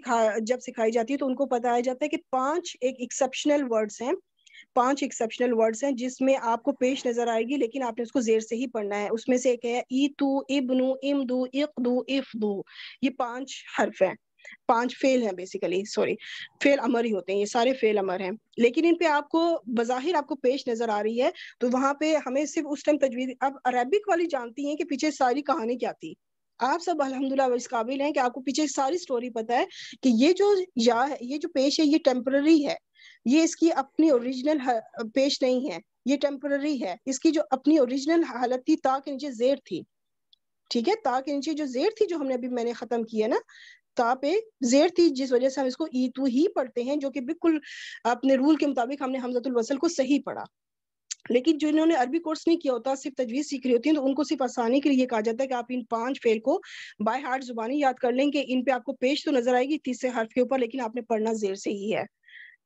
جب سکھائی جاتی ہے تو ان کو بتایا جاتا ہے کہ 5 ایکسیپشنل ورڈز ہیں, 5 ایکسیپشنل ورڈز ہیں جس میں آپ کو پیش نظر آئے گی, لیکن آپ نے اس کو زیر سے ہی پڑھنا ہے. اس میں سے ایک ہے ای تو, ابنو, امدو, اقدو, افدو. یہ 5 حرف ہیں, 5 فعل ہیں بیسیکلی, سوری فعل امر ہی ہوتے ہیں, یہ سارے فعل امر ہیں, لیکن ان پہ آپ کو بظاہر آپ کو پیش نظر آ رہی ہے, تو وہاں پہ ہمیں صرف اس ٹائم تجویز. اب عربک والی جانتی ہیں کہ پیچھے ساری کہانی کیا تھی, آپ سب الحمدللہ اس قابل ہیں کہ آپ کو پیچھے ساری سٹوری پتہ ہے کہ یہ جو یا ہے, یہ جو پیش ہے, یہ ٹیمپرری ہے, یہ اس کی اپنی اوریجنل پیش نہیں ہے, یہ ٹیمپرری ہے. اس کی جو اپنی اوریجنل حالت تھی تا کے نیچے زیر تھی, ٹھیک ہے, تا کے نیچے جو زیر تھی, جو ہم نے ابھی میں نے ختم کی ہے نا, تا پہ زیر تھی, جس وجہ سے ہم اس کو ای تو ہی پڑھتے ہیں, جو کہ بالکل اپنے رول کے مطابق ہم نے حمزۃ الوصل کو صحیح پڑھا. لیکن جنہوں نے عربی کورس نہیں کیا ہوتا, صرف تجویز سیکھ رہی ہوتی ہیں, تو ان کو صرف آسانی کے لیے کہا جاتا ہے کہ آپ ان 5 فعل کو بائی ہارٹ زبانی یاد کر لیں کہ ان پہ آپ کو پیش تو نظر آئے گی تیسرے حرف کے اوپر, لیکن آپ نے پڑھنا زیر سے ہی ہے.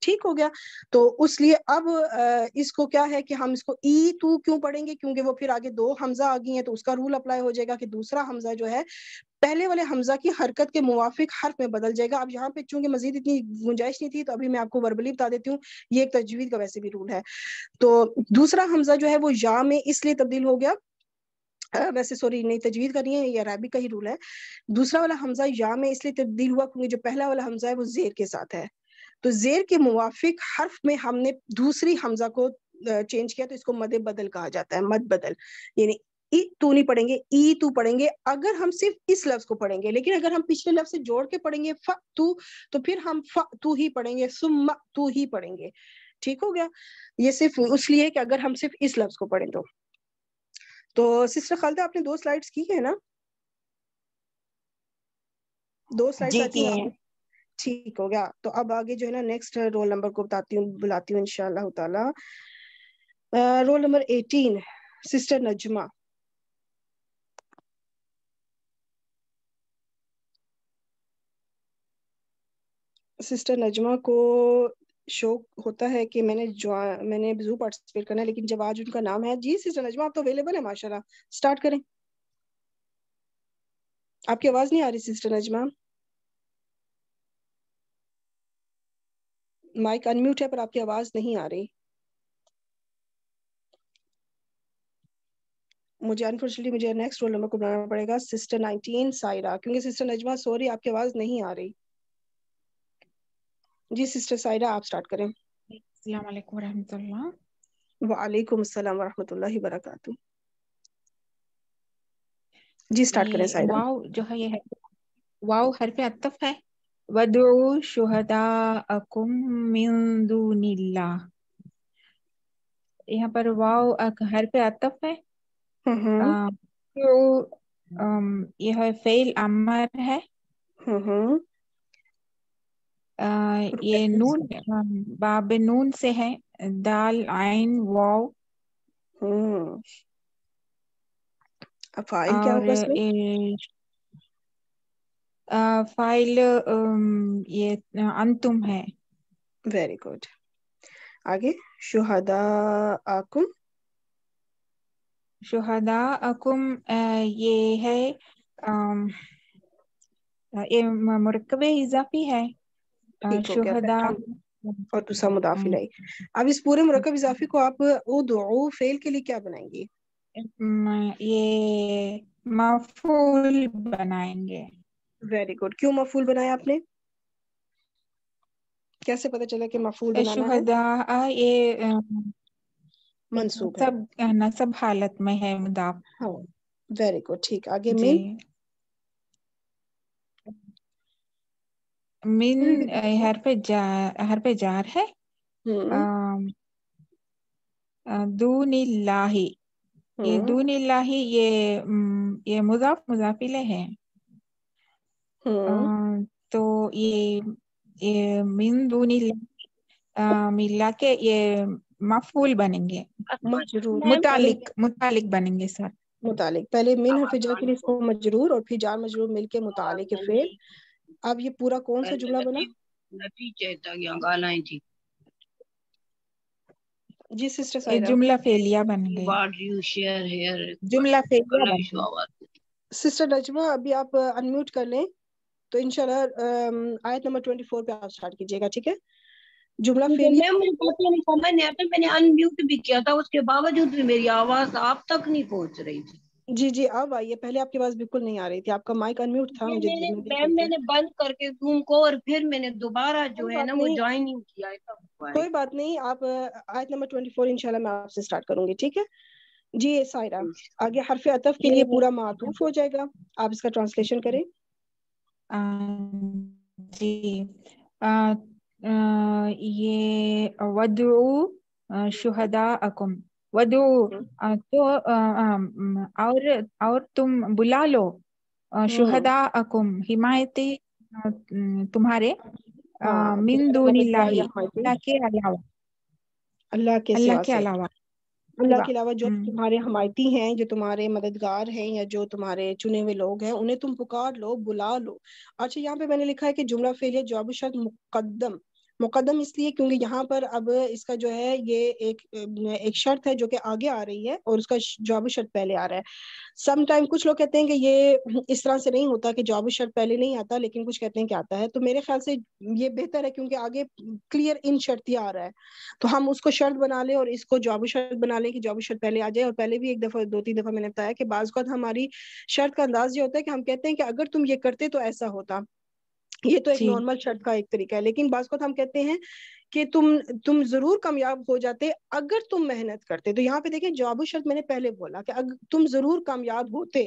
ٹھیک ہو گیا؟ تو اس لیے اب اس کو کیا ہے کہ ہم اس کو ای تو کیوں پڑھیں گے, کیونکہ وہ پھر آگے 2 حمزہ آ گئی ہیں, تو اس کا رول اپلائی ہو جائے گا کہ دوسرا حمزہ جو ہے پہلے والے حمزہ کی حرکت کے موافق حرف میں بدل جائے گا. اب یہاں پہ چونکہ مزید اتنی گنجائش نہیں تھی, تو ابھی میں آپ کو وربلی بتا دیتی ہوں, یہ ایک تجوید کا ویسے بھی رول ہے. تو دوسرا حمزہ جو ہے وہ یا میں اس لیے تبدیل ہو گیا, ویسے سوری نہیں تجوید کرنی ہے, یہ عربی کا ہی رول ہے. دوسرا والا حمزہ یا میں اس لیے تبدیل ہوا کیونکہ جو پہلا والا حمزہ ہے وہ زیر کے ساتھ ہے, تو زیر کے موافق حرف میں ہم نے دوسری حمزہ کو چینج کیا, تو اس کو مد بدل کہا جاتا ہے, مد بدل. یعنی ای تو نہیں پڑھیں گے, ای تو پڑھیں گے اگر ہم صرف اس لفظ کو پڑھیں گے, لیکن اگر ہم پچھلے لفظ سے جوڑ کے پڑھیں گے ف تو پھر ہم ف تو ہی پڑھیں گے, ثم تو ہی پڑھیں گے. ٹھیک ہو گیا؟ یہ صرف اس لیے کہ اگر ہم صرف اس لفظ کو پڑھیں تو سسٹر خالدہ آپ نے 2 سلائیڈز کی ہے نا, 2 سلائیڈز جی آئی کی تھنک ہیں. آپ. ٹھیک ہو گیا, تو اب آگے جو ہے نا نیکسٹ رول نمبر کو بلاتی ہوں انشاءاللہ تعالی. Roll number 18 sister Najma. Sister Najma کو شوق ہوتا ہے کہ میں نے ضرور پارٹیسپیٹ کرنا ہے, لیکن جب آج ان کا نام ہے. جی سسٹر نجمہ آپ تو اویلیبل ہے ماشاءاللہ, سٹارٹ کریں. آپ کی آواز نہیں آ رہی سسٹر نجمہ, مائک انمیوٹ ہے پر آپ کی آواز نہیں آ رہی. مجھے نیکسٹ رول نمبر کو بنانا پڑے گا سسٹر 19 سائرہ, کیونکہ سسٹر نجمہ سوری آپ کی آواز نہیں آ رہی. جی سسٹر سائرہ آپ سٹارٹ کریں. السلام علیکم ورحمۃ اللہ. وعلیکم السلام ورحمۃ اللہ وبرکاتہ. جی سٹارٹ کریں یہ سائرہ. واو جو ہے, یہ واو حرف عطف ہے. وَادْعُوا شُهَدَاءَكُم مِّن دُونِ اللَّهِ, یہاں پر واو حرف عطف ہے. یہ فعل امر ہے. یہ نون باب نون سے ہے, دال عین واو. فاعل کیا اور ہوگا اس میں؟ فاعل یہ انتم ہے. Very good. آگے شہداءکم. شہداءکم یہ ہے یہ مرکب اضافی ہے. ٹھیک ہو گیا, شہداء اور دوسرا مضاف الیہ. اب اس پورے مرکب اضافی کو آپ ادعو فعل کے لیے کیا بنائیں گے؟ یہ مفعول بنائیں گے. Very good. کیوں مفعول بنایا آپ نے؟ کیسے پتہ چلا کہ مفعول بنانا ہے؟ شہداء یہ منصوب ہے. نصب حالت میں ہے, مضاف. ہاں ویری گڈ. ٹھیک, آگے جی. من. من حرف جار ہے. دون اللہ، یہ دون اللہ یہ مضاف الیہ ہے. تو یہ من دون اللہ ملا کے یہ مفعول بنیں گے، متعلق بنیں گے سر. متعلق پہلے من حرف جر کے لیے اس کو مجرور اور پھر جار مجرور مل کے متعلق فعل. اب یہ پورا کون سا جملہ بنا؟ جی سسٹر سائرہ، جملہ فعلیہ بن گئی. جملہ فعلیہ بن گئی. سسٹر نجمہ ابھی آپ انمیوٹ کر لیں تو انشاءاللہ آیت نمبر 24 پہ آپ سٹارٹ کیجئے گا، ٹھیک ہے؟ جملہ فعلیہ میں نے ان میوٹ بھی کیا تھا، اس کے باوجود بھی میری آواز آپ تک نہیں پہنچ رہی تھی. جی اب آئیے. پہلے آپ کی آواز بالکل نہیں آ رہی تھی، آپ کا مائک ان میوٹ تھا. میں نے بند کر کے زوم کو اور پھر میں نے دوبارہ جو ہے نا وہ جوائننگ کیا ہے. کوئی بات نہیں، آپ آیت نمبر 24 انشاءاللہ میں آپ سے سٹارٹ کروں گی، ٹھیک ہے جی؟ سائرہ آگے حرف عطف کے لیے پورا معطوف ہو جائے گا، آپ اس کا ٹرانسلیشن کریں. جی یہ ودعو شہداءکم، ودعو تو اور تم بلا لو شہداءکم حمایتی تمہارے من دون اللہ، اللہ کے علاوہ اللہ کے علاوہ جو تمہارے حمایتی ہیں، جو تمہارے مددگار ہیں، یا جو تمہارے چنے ہوئے لوگ ہیں، انہیں تم پکار لو، بلا لو. اچھا یہاں پہ میں نے لکھا ہے کہ جملہ فعلیہ جواب شرط مقدم اس لیے کیونکہ یہاں پر اب اس کا جو ہے یہ ایک شرط ہے جو کہ آگے آ رہی ہے اور اس کا جواب شرط پہلے آ رہا ہے. سم ٹائم کچھ لوگ کہتے ہیں کہ یہ اس طرح سے نہیں ہوتا کہ جواب شرط پہلے نہیں آتا، لیکن کچھ کہتے ہیں کہ آتا ہے. تو میرے خیال سے یہ بہتر ہے کیونکہ آگے کلیئر ان شرطیہ آ رہا ہے، تو ہم اس کو شرط بنا لیں اور اس کو جواب شرط بنا لیں کہ جواب شرط پہلے آ جائے. اور پہلے بھی ایک دفعہ 2-3 دفعہ میں نے بتایا کہ بعض اوقات ہماری شرط کا انداز یہ ہوتا ہے کہ ہم کہتے ہیں کہ اگر تم یہ کرتے تو ایسا ہوتا. یہ تو ایک نارمل شرط کا ایک طریقہ ہے، لیکن بعض اوقات ہم کہتے ہیں کہ تم ضرور کامیاب ہو جاتے اگر تم محنت کرتے. تو یہاں پہ دیکھیں جواب شرط میں نے پہلے بولا کہ تم ضرور کامیاب ہوتے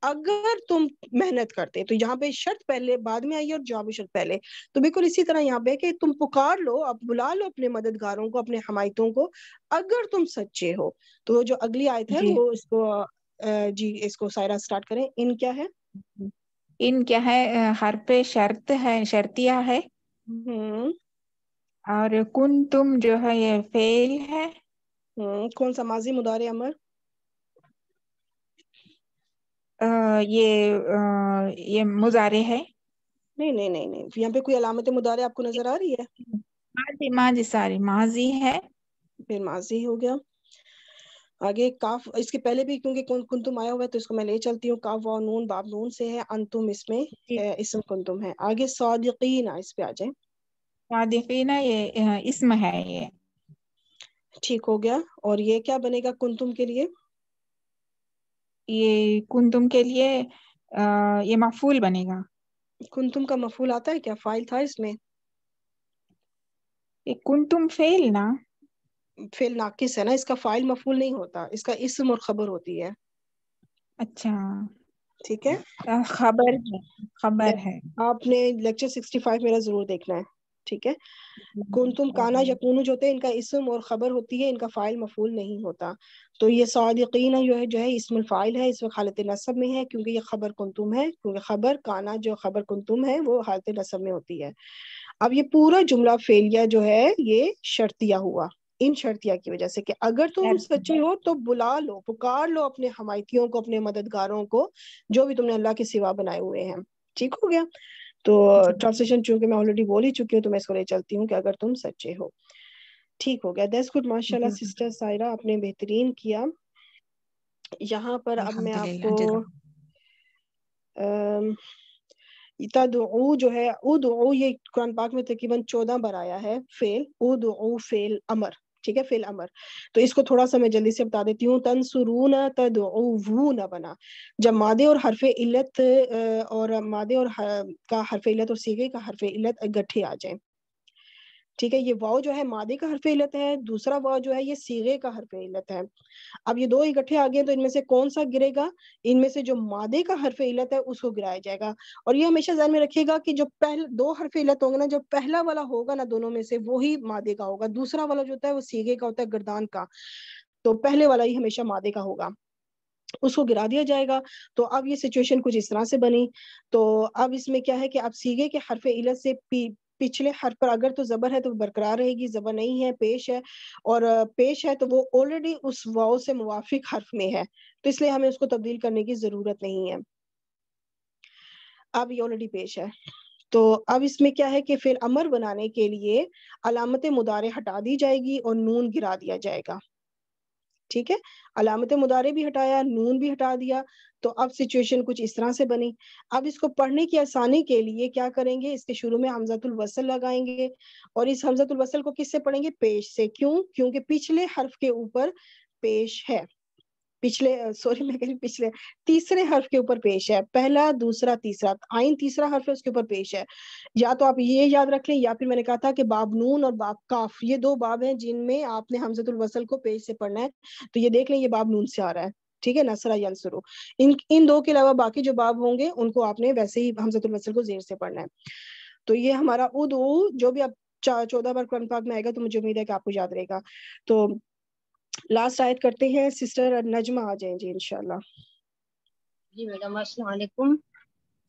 اگر تم محنت کرتے، تو یہاں پہ شرط پہلے بعد میں آئی اور جواب شرط پہلے. تو بالکل اسی طرح یہاں پہ کہ تم پکار لو، اب بلا لو اپنے مددگاروں کو، اپنے حمایتوں کو اگر تم سچے ہو. تو جو اگلی آیت ہے وہ اس کو جی اس کو سائرہ سٹارٹ کریں. ان کیا ہے؟ ان کیا ہے؟ حرف شرط ہے، شرطیہ ہے. اور کن تم جو ہے یہ فعل ہے. کون سا؟ ماضی، مضارع، امر؟ یہ مضارع ہے. نہیں یہاں پہ کوئی علامت مضارع آپ کو نظر آ رہی ہے؟ ماضی ہے، پھر ماضی ہو گیا. آگے کاف، اس کے پہلے بھی کیونکہ کنتم آیا ہوا ہے تو اس کو میں لے چلتی ہوں. کاف واو نون باب نون سے ہے، انتم اس میں اسم کنتم ہے. آگے صادقین، اس پہ آ جائیں. صادقین یہ اسم ہے، یہ ٹھیک ہو گیا. اور یہ کیا بنے گا کنتم کے لیے؟ یہ کنتم کے لیے یہ مفعول بنے گا. کنتم کا مفعول آتا ہے کیا؟ فاعل تھا اس میں. یہ کنتم فعل نا، فعل ناقص ہے نا، اس کا فاعل مفعول نہیں ہوتا، اس کا اسم اور خبر ہوتی ہے. اچھا ٹھیک ہے، خبر ہے. آپ نے لیکچر 65 میرا ضرور دیکھنا ہے، ٹھیک ہے؟ کنتم کانا یکونو جو ہوتے ہیں ان کا اسم اور خبر ہوتی ہے، ان کا فاعل مفعول نہیں ہوتا. تو یہ صادقین جو ہے اسم الفاعل ہے، اس وقت حالت نصب میں ہے کیونکہ یہ خبر کنتم ہے، کیونکہ خبر کانا جو خبر کنتم ہے وہ حالت نصب میں ہوتی ہے. اب یہ پورا جملہ فعلیہ جو ہے یہ شرطیہ ہوا ان شرطیہ کی وجہ سے کہ اگر تم سچے ہو تو بلا لو، پکار لو اپنے حمایتیوں کو، اپنے مددگاروں کو، جو بھی تم نے اللہ کے سوا بنائے ہوئے ہیں. ٹھیک ہو گیا. تو ٹرانسلیشن چونکہ میں آلریڈی بول ہی چکی ہوں تو میں اس کو لے چلتی ہوں کہ اگر تم سچے ہو. ٹھیک ہو گیا. That's good. ماشاء اللہ سسٹر سائرہ آپ نے بہترین کیا. یہاں پر اب میں آپ کو تدعو جو ہے، ادعو، یہ قرآن پاک میں تقریباً 14 بار آیا ہے فعل ادعو، فعل امر، ٹھیک ہے، فعل امر. تو اس کو تھوڑا سا میں جلدی سے بتا دیتی ہوں. تنصرون تدعون بنا جب مادے اور حرف علت اور مادے اور کا حرف علت اور صیغے کا حرف علت اکٹھے آ جائیں. ٹھیک ہے. یہ واو جو ہے مادے کا حرف علت ہے, دوسرا واو جو ہے یہ صیغے کا حرف علت ہے. اب یہ دو اکٹھے آ گئے تو ان میں سے کون سا گرے گا؟ ان میں سے جو مادے کا حرف علت ہے اس کو گرایا جائے گا. اور یہ ہمیشہ ذہن میں رکھیے گا کہ جو دو حرف علت ہوں گے نا, جو پہلا والا ہوگا نا دونوں میں سے وہی مادے کا ہوگا, دوسرا والا جو ہوتا ہے وہ صیغے کا ہوتا ہے, گردان کا, تو پہلے والا ہی ہمیشہ مادے کا ہوگا, اس کو گرا دیا جائے گا. تو اب یہ سچویشن کچھ اس طرح سے بنی. تو اب اس میں کیا ہے کہ اب صیغے کے حرف علت سے پچھلے حرف پر اگر تو زبر ہے تو برقرار رہے گی, زبر نہیں ہے پیش ہے, اور پیش ہے تو وہ آلریڈی اس واو سے موافق حرف میں ہے, تو اس لیے ہمیں اس کو تبدیل کرنے کی ضرورت نہیں ہے. اب یہ آلریڈی پیش ہے. تو اب اس میں کیا ہے کہ فعل امر بنانے کے لیے علامت مضارع ہٹا دی جائے گی اور نون گرا دیا جائے گا. ٹھیک ہے, علامت مضارع بھی ہٹایا, نون بھی ہٹا دیا. تو اب سچویشن کچھ اس طرح سے بنی. اب اس کو پڑھنے کی آسانی کے لیے کیا کریں گے, اس کے شروع میں حمزۃ الوصل لگائیں گے, اور اس حمزۃ الوصل کو کس سے پڑھیں گے؟ پیش سے. کیوں؟ کیونکہ پچھلے حرف کے اوپر پیش ہے, پچھلے تیسرے حرف کے اوپر پیش ہے, پہلا دوسرا تیسرا, آئین تیسرا حرف ہے اس کے اوپر پیش ہے. یا تو آپ یہ یاد رکھ لیں, یا پھر میں نے کہا تھا کہ باب نون اور باب کاف, یہ دو باب ہیں جن میں آپ نے حمزۃ الوصل کو پیش سے پڑھنا ہے. تو یہ دیکھ لیں, یہ باب نون سے آ رہا ہے. ٹھیک ہے, نصرہ ینصرو. ان دو کے علاوہ باقی جو باب ہوں گے ان کو آپ نے ویسے ہی حمزۃ الوصل کو زیر سے پڑھنا ہے. تو یہ ہمارا ادعو جو بھی اب 14 بار قرآن پاک میں آئے گا تو مجھے امید ہے کہ آپ کو یاد رہے گا. تو لاسٹ آیت کرتے ہیں, سسٹر نجمہ آ جائیں جی انشاءاللہ. جی میڈم السلام علیکم.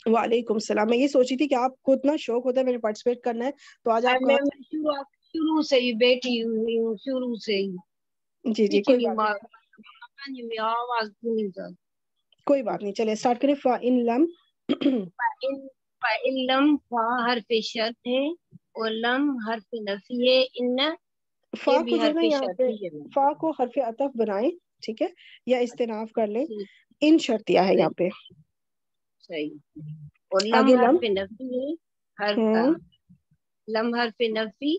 وعلیکم السلام. میں یہ سوچی تھی کہ آپ کو اتنا شوق ہوتا ہے میرے پارٹیسپیٹ کرنا ہے, تو آج آپ میں شروع سے ہی بیٹھی ہوئی ہوں, شروع سے ہی. جی کوئی بات نہیں, آواز نہیں تھا. کوئی بات نہیں, چلے اسٹارٹ کریں. فَإِن لَمْ فَإِن لَمْ فا حرف شرط ہے اور لم حرف نفی ہے. ان فا کو جو ہے نا یہاں پہ شرطی ہے. فا کو حرف عطف بنائیں, ٹھیک ہے, یا استناف کر لیں. ان شرطیہ ہے یہاں پہ. صحیح. اور لم حرف نفی ہے, لم حرف نفی,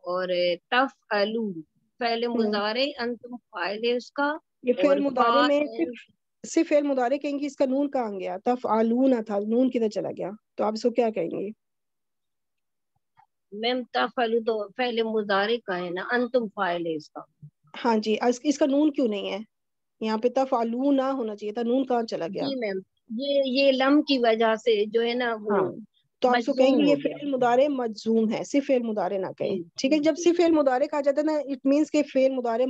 اور تفعلوا فعل مضارع, انتم فاعل ہے اس کا. یہ فعل مضارع میں صرف فعل مضارع کہیں گے, اس کا نون کہاں گیا؟ تفعلون تھا, نون کدھر چلا گیا؟ تو آپ اس کو کیا کہیں گے؟ میم تفعلوا تو فعل مضارع کا ہے نا, انتم فاعل ہے اس کا. ہاں جی, اس کا نون کیوں نہیں ہے یہاں پہ؟ تفعلون ہونا چاہیے تھا, نون کہاں چلا گیا؟ جی میم, یہ لم کی وجہ سے جو ہے نا وہ تو آپ اس کو کہیں گے یہ گیا. فعل مضارع مجزوم ہے, صرف فعل مضارع نہ کہیں. ٹھیک ہے, جب صرف فعل مضارع کہا جاتا ہے نا, اٹ مینس کہ فعل مضارع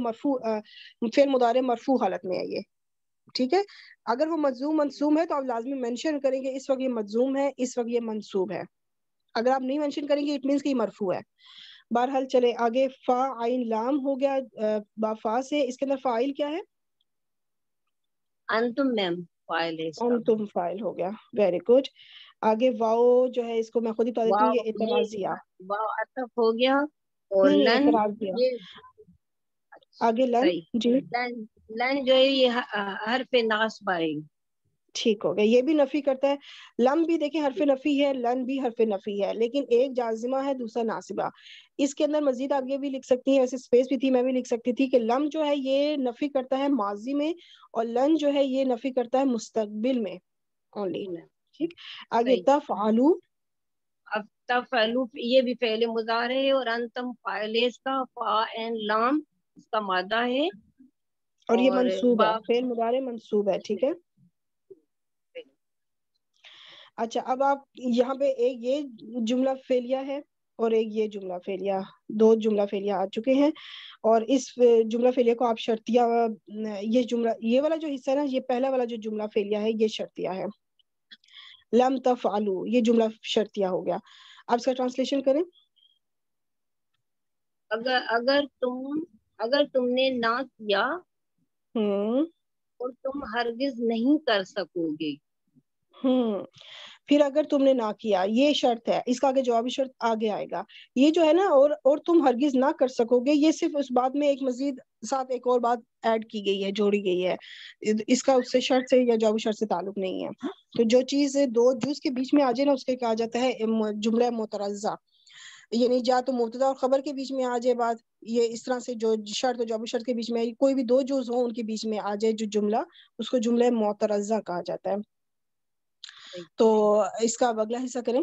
مرفوع حالت میں ہے یہ. ٹھیک ہے, اگر وہ مجزوم منصوب ہے تو آپ لازمی مینشن کریں گے اس وقت یہ مجزوم ہے, اس وقت یہ منصوب ہے. اگر آپ نہیں مینشن کریں گے اٹ مینس کہ یہ مرفوع ہے. بہرحال چلے آگے. فا عین لام ہو گیا با فا سے, اس کے اندر فاعل کیا ہے؟ انتم میم فاعل ہے اس کا. انتم فاعل ہو گیا, ویری گڈ. آگے واو جو ہے اس کو میں خود ہی بتا دیتی ہوں, یہ اعتراضیہ. واو عطف ہو گیا. اور نہیں لن اعتراضیہ. آگے لن. جی لن جو ہے یہ حرف ناصب ہے. ٹھیک ہو گیا, یہ بھی نفی کرتا ہے. لم بھی دیکھیں حرف نفی ہے, لن بھی حرف نفی ہے, لیکن ایک جازمہ ہے دوسرا ناصبہ. اس کے اندر مزید آپ یہ بھی لکھ سکتی ہیں, ویسے اسپیس بھی تھی, میں بھی لکھ سکتی تھی کہ لم جو ہے یہ نفی کرتا ہے ماضی میں, اور لن جو ہے یہ نفی کرتا ہے مستقبل میں اونلی. ٹھیک, آگے تفعلوا. اب تفعلوا یہ بھی فعل مضارع ہے, اور انتم فاعل ہے اس کا. فا عین لام اس کا مادہ ہے, اور یہ منصوب ہے, فعل مضارع منصوب ہے. ٹھیک ہے, اچھا اب آپ یہاں پہ ایک یہ جملہ فعلیہ ہے اور ایک یہ جملہ فعلیہ, دو جملہ فعلیہ آ چکے ہیں. اور اس جملہ فعلیہ کو آپ شرطیہ, یہ جملہ یہ والا جو حصہ ہے نا, یہ پہلا والا جو جملہ فعلیہ ہے یہ شرطیہ ہے. لم تفعلوا یہ جملہ شرطیہ ہو گیا. آپ اس کا ٹرانسلیشن کریں. اگر تم نے نہ کیا اور تم ہرگز نہیں کر سکو گے. پھر اگر تم نے نہ کیا, یہ شرط ہے, اس کا آگے جوابی شرط آگے آئے گا. یہ جو ہے نا اور تم ہرگز نہ کر سکو گے, یہ صرف اس بات میں ایک مزید ساتھ ایک اور بات ایڈ کی گئی ہے, جوڑی گئی ہے. اس کا اس سے شرط سے یا جوابی شرط سے تعلق نہیں ہے. تو جو چیز دو جز کے بیچ میں آ جائے نا, اس کے کہا جاتا ہے جملہ مترجہ. یعنی یا تو مبتدا اور خبر کے بیچ میں آ جائے بات, یہ اس طرح سے جو شرط اور جوابی شرط کے بیچ میں کوئی بھی دو جز ہوں ان کے بیچ میں آ جائے جو جملہ, اس کو جملہ مترجہ کہا جاتا ہے. تو اس کا اب اگلا حصہ کریں.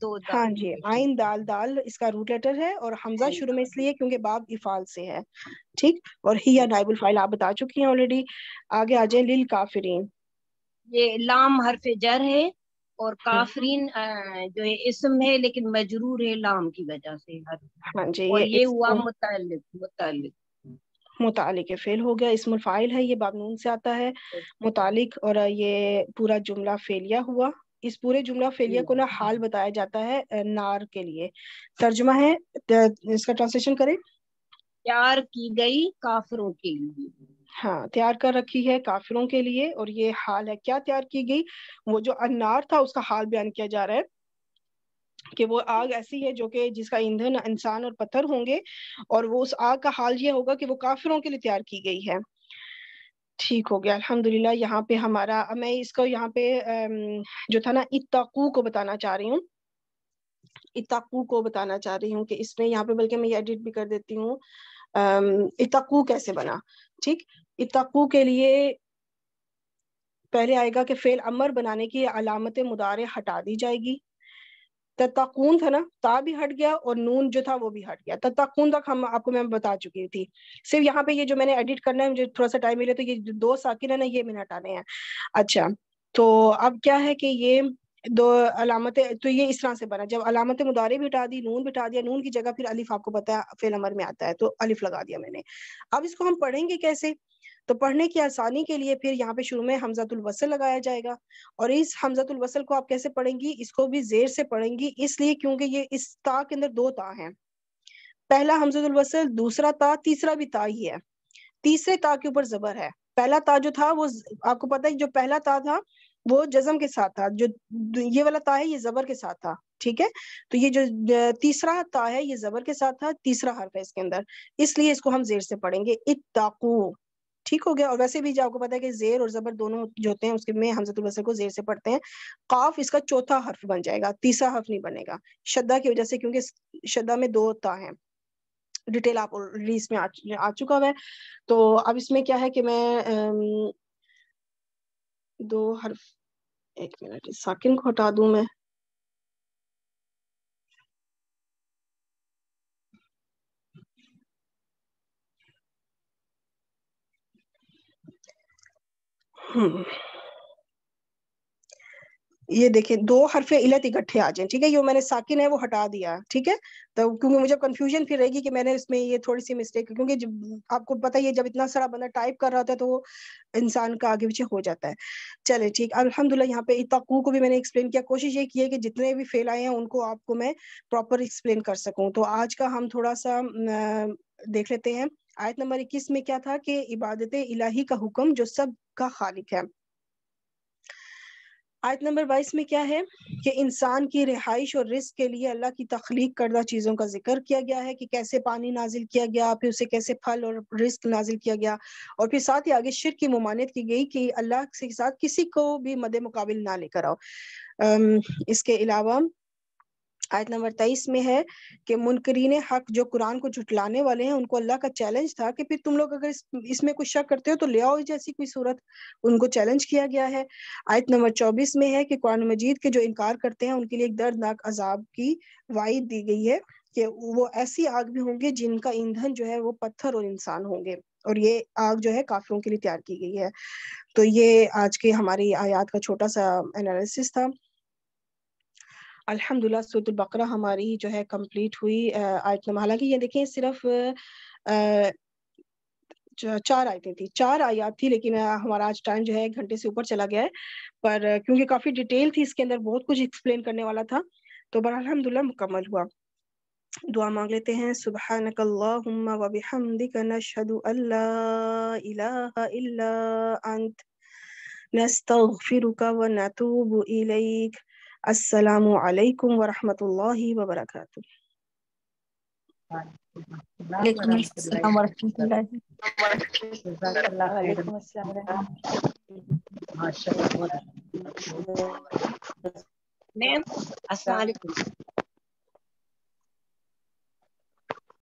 دو ہاں جی عین دال دال اس کا روٹ لیٹر ہے اور حمزہ شروع میں اس لیے کیونکہ باب افعال سے ہے ٹھیک. اور ہی یا نائب الفاعل آپ بتا چکی ہیں آلریڈی. آگے آ جائیں للکافرین. یہ لام حرف جر ہے اور کافرین جو ہے اسم ہے لیکن مجرور ہے لام کی وجہ سے. ہاں جی اور یہ ہوا متعلق فعل ہو گیا. اسم الفاعل ہے یہ باب نون سے آتا ہے متعلق. اور یہ پورا جملہ فعلیہ ہوا. اس پورے جملہ فعلیہ کو نا حال بتایا جاتا ہے نار کے لیے. ترجمہ ہے اس کا ٹرانسلیشن کریں. تیار کی گئی کافروں کے لیے. ہاں تیار کر رکھی ہے کافروں کے لیے. اور یہ حال ہے کیا تیار کی گئی. وہ جو النار تھا اس کا حال بیان کیا جا رہا ہے کہ وہ آگ ایسی ہے جو کہ جس کا ایندھن انسان اور پتھر ہوں گے. اور وہ اس آگ کا حال یہ ہوگا کہ وہ کافروں کے لیے تیار کی گئی ہے. ٹھیک ہو گیا الحمدللہ. یہاں پہ ہمارا میں اس کو یہاں پہ جو تھا نا اتقو کو بتانا چاہ رہی ہوں. اتقو کو بتانا چاہ رہی ہوں کہ اس میں یہاں پہ بلکہ میں یہ ایڈٹ بھی کر دیتی ہوں. اتقو کیسے بنا. ٹھیک. اتقو کے لیے پہلے آئے گا کہ فعل امر بنانے کی علامت مضارع ہٹا دی جائے گی. تتقون تھا نا تا بھی ہٹ گیا اور نون جو تھا وہ بھی ہٹ گیا. تتقون تک ہم آپ کو میں بتا چکی تھی. صرف یہاں پہ یہ جو میں نے ایڈٹ کرنا ہے مجھے تھوڑا سا ٹائم ملے تو یہ دو ساکن ہے نا یہ میں نے ہٹانے ہیں. اچھا تو اب کیا ہے کہ یہ دو علامتیں تو یہ اس طرح سے بنا. جب علامت مضارع بھی ہٹا دی نون بھی ہٹا دیا. نون کی جگہ پھر الف آپ کو پتا ہے فعل امر میں آتا ہے تو الف لگا دیا میں نے. اب اس کو ہم پڑھیں گے کیسے. تو پڑھنے کی آسانی کے لیے پھر یہاں پہ شروع میں حمزۃ الوصل لگایا جائے گا. اور اس حمزۃ الوصل کو آپ کیسے پڑھیں گی. اس کو بھی زیر سے پڑھیں گی اس لیے کیونکہ یہ اس تا کے اندر دو تا ہیں. پہلا حمزۃ الوصل دوسرا تا تیسرا بھی تا ہی ہے. تیسرے تا کے اوپر زبر ہے. پہلا تا جو تھا وہ آپ کو پتا ہے جو پہلا تا تھا وہ جزم کے ساتھ تھا. جو یہ والا تا ہے یہ زبر کے ساتھ تھا. ٹھیک ہے. تو یہ جو تیسرا تا ہے یہ زبر کے ساتھ تھا. تیسرا حرف ہے اس کے اندر اس لیے اس کو ہم زیر سے پڑھیں گے اتقو. ٹھیک ہو گیا. اور ویسے بھی جو آپ کو پتا ہے کہ زیر اور زبر دونوں جو ہوتے ہیں اس کے میں حمزۃ الوصل کو زیر سے پڑھتے ہیں. قاف اس کا چوتھا حرف بن جائے گا تیسرا حرف نہیں بنے گا شدہ کی وجہ سے کیونکہ شدہ میں دو تا ہیں. ڈیٹیل آپ ریس میں آ چکا ہے. تو اب اس میں کیا ہے کہ میں دو حرف ایک منٹ ساکن کو ہٹا دوں میں. یہ دیکھیں دو حرف علت اکٹھے آ جائیں. ٹھیک ہے. یہ میں نے ساکن ہے وہ ہٹا دیا. ٹھیک ہے. تو کیونکہ مجھے کنفیوژن پھر رہے گی کہ میں نے اس میں یہ تھوڑی سی مسٹیک کیونکہ جب آپ کو پتہ ہی ہے جب اتنا سارا بندہ ٹائپ کر رہا ہوتا ہے تو وہ انسان کا آگے پیچھے ہو جاتا ہے. چلے ٹھیک. الحمدللہ یہاں پہ اتقو کو بھی میں نے ایکسپلین کیا. کوشش یہ کی ہے کہ جتنے بھی فعل آئے ہیں ان کو آپ کو میں پراپر ایکسپلین کر سکوں. تو آج کا ہم تھوڑا سا دیکھ لیتے ہیں. آیت نمبر 21 میں کیا تھا کہ عبادت الہی کا حکم جو سب کا خالق ہے. آیت نمبر 22 میں کیا ہے کہ انسان کی رہائش اور رزق کے لیے اللہ کی تخلیق کردہ چیزوں کا ذکر کیا گیا ہے کہ کیسے پانی نازل کیا گیا پھر اسے کیسے پھل اور رزق نازل کیا گیا. اور پھر ساتھ ہی آگے شرک کی ممانعت کی گئی کہ اللہ کے ساتھ کسی کو بھی مد مقابل نہ لے کر آؤ. اس کے علاوہ آیت نمبر 23 میں ہے کہ منکرین حق جو قرآن کو جھٹلانے والے ہیں ان کو اللہ کا چیلنج تھا کہ پھر تم لوگ اگر اس میں کچھ شک کرتے ہو تو لے آؤ جیسی کوئی صورت. ان کو چیلنج کیا گیا ہے. آیت نمبر 24 میں ہے کہ قرآن مجید کے جو انکار کرتے ہیں ان کے لیے ایک دردناک عذاب کی وعید دی گئی ہے کہ وہ ایسی آگ بھی ہوں گے جن کا ایندھن جو ہے وہ پتھر اور انسان ہوں گے. اور یہ آگ جو ہے کافروں کے لیے تیار کی گئی ہے. تو یہ آج کے ہماری آیات کا چھوٹا سا انالیسس تھا. الحمدللہ سورۃ البقرہ ہماری جو ہے کمپلیٹ ہوئی. آیت نمبر حالانکہ یہ دیکھیں صرف 4 آیتیں تھی 4 آیات تھی لیکن ہمارا آج ٹائم جو ہے 1 گھنٹے سے اوپر چلا گیا ہے. پر کیونکہ کافی ڈیٹیل تھی اس کے اندر بہت کچھ ایکسپلین کرنے والا تھا تو بہرحال الحمدللہ مکمل ہوا. دعا مانگ لیتے ہیں. سبحانک اللہم وبحمدک نشہد ان لا الہ الا انت نستغفرک ونتوب الیک. السلام علیکم ورحمۃ اللہ وبرکاتہ. وعلیکم السلام ورحمۃ اللہ. وعلیکم السلام ورحمۃ ماشاء اللہ. السلام علیکم.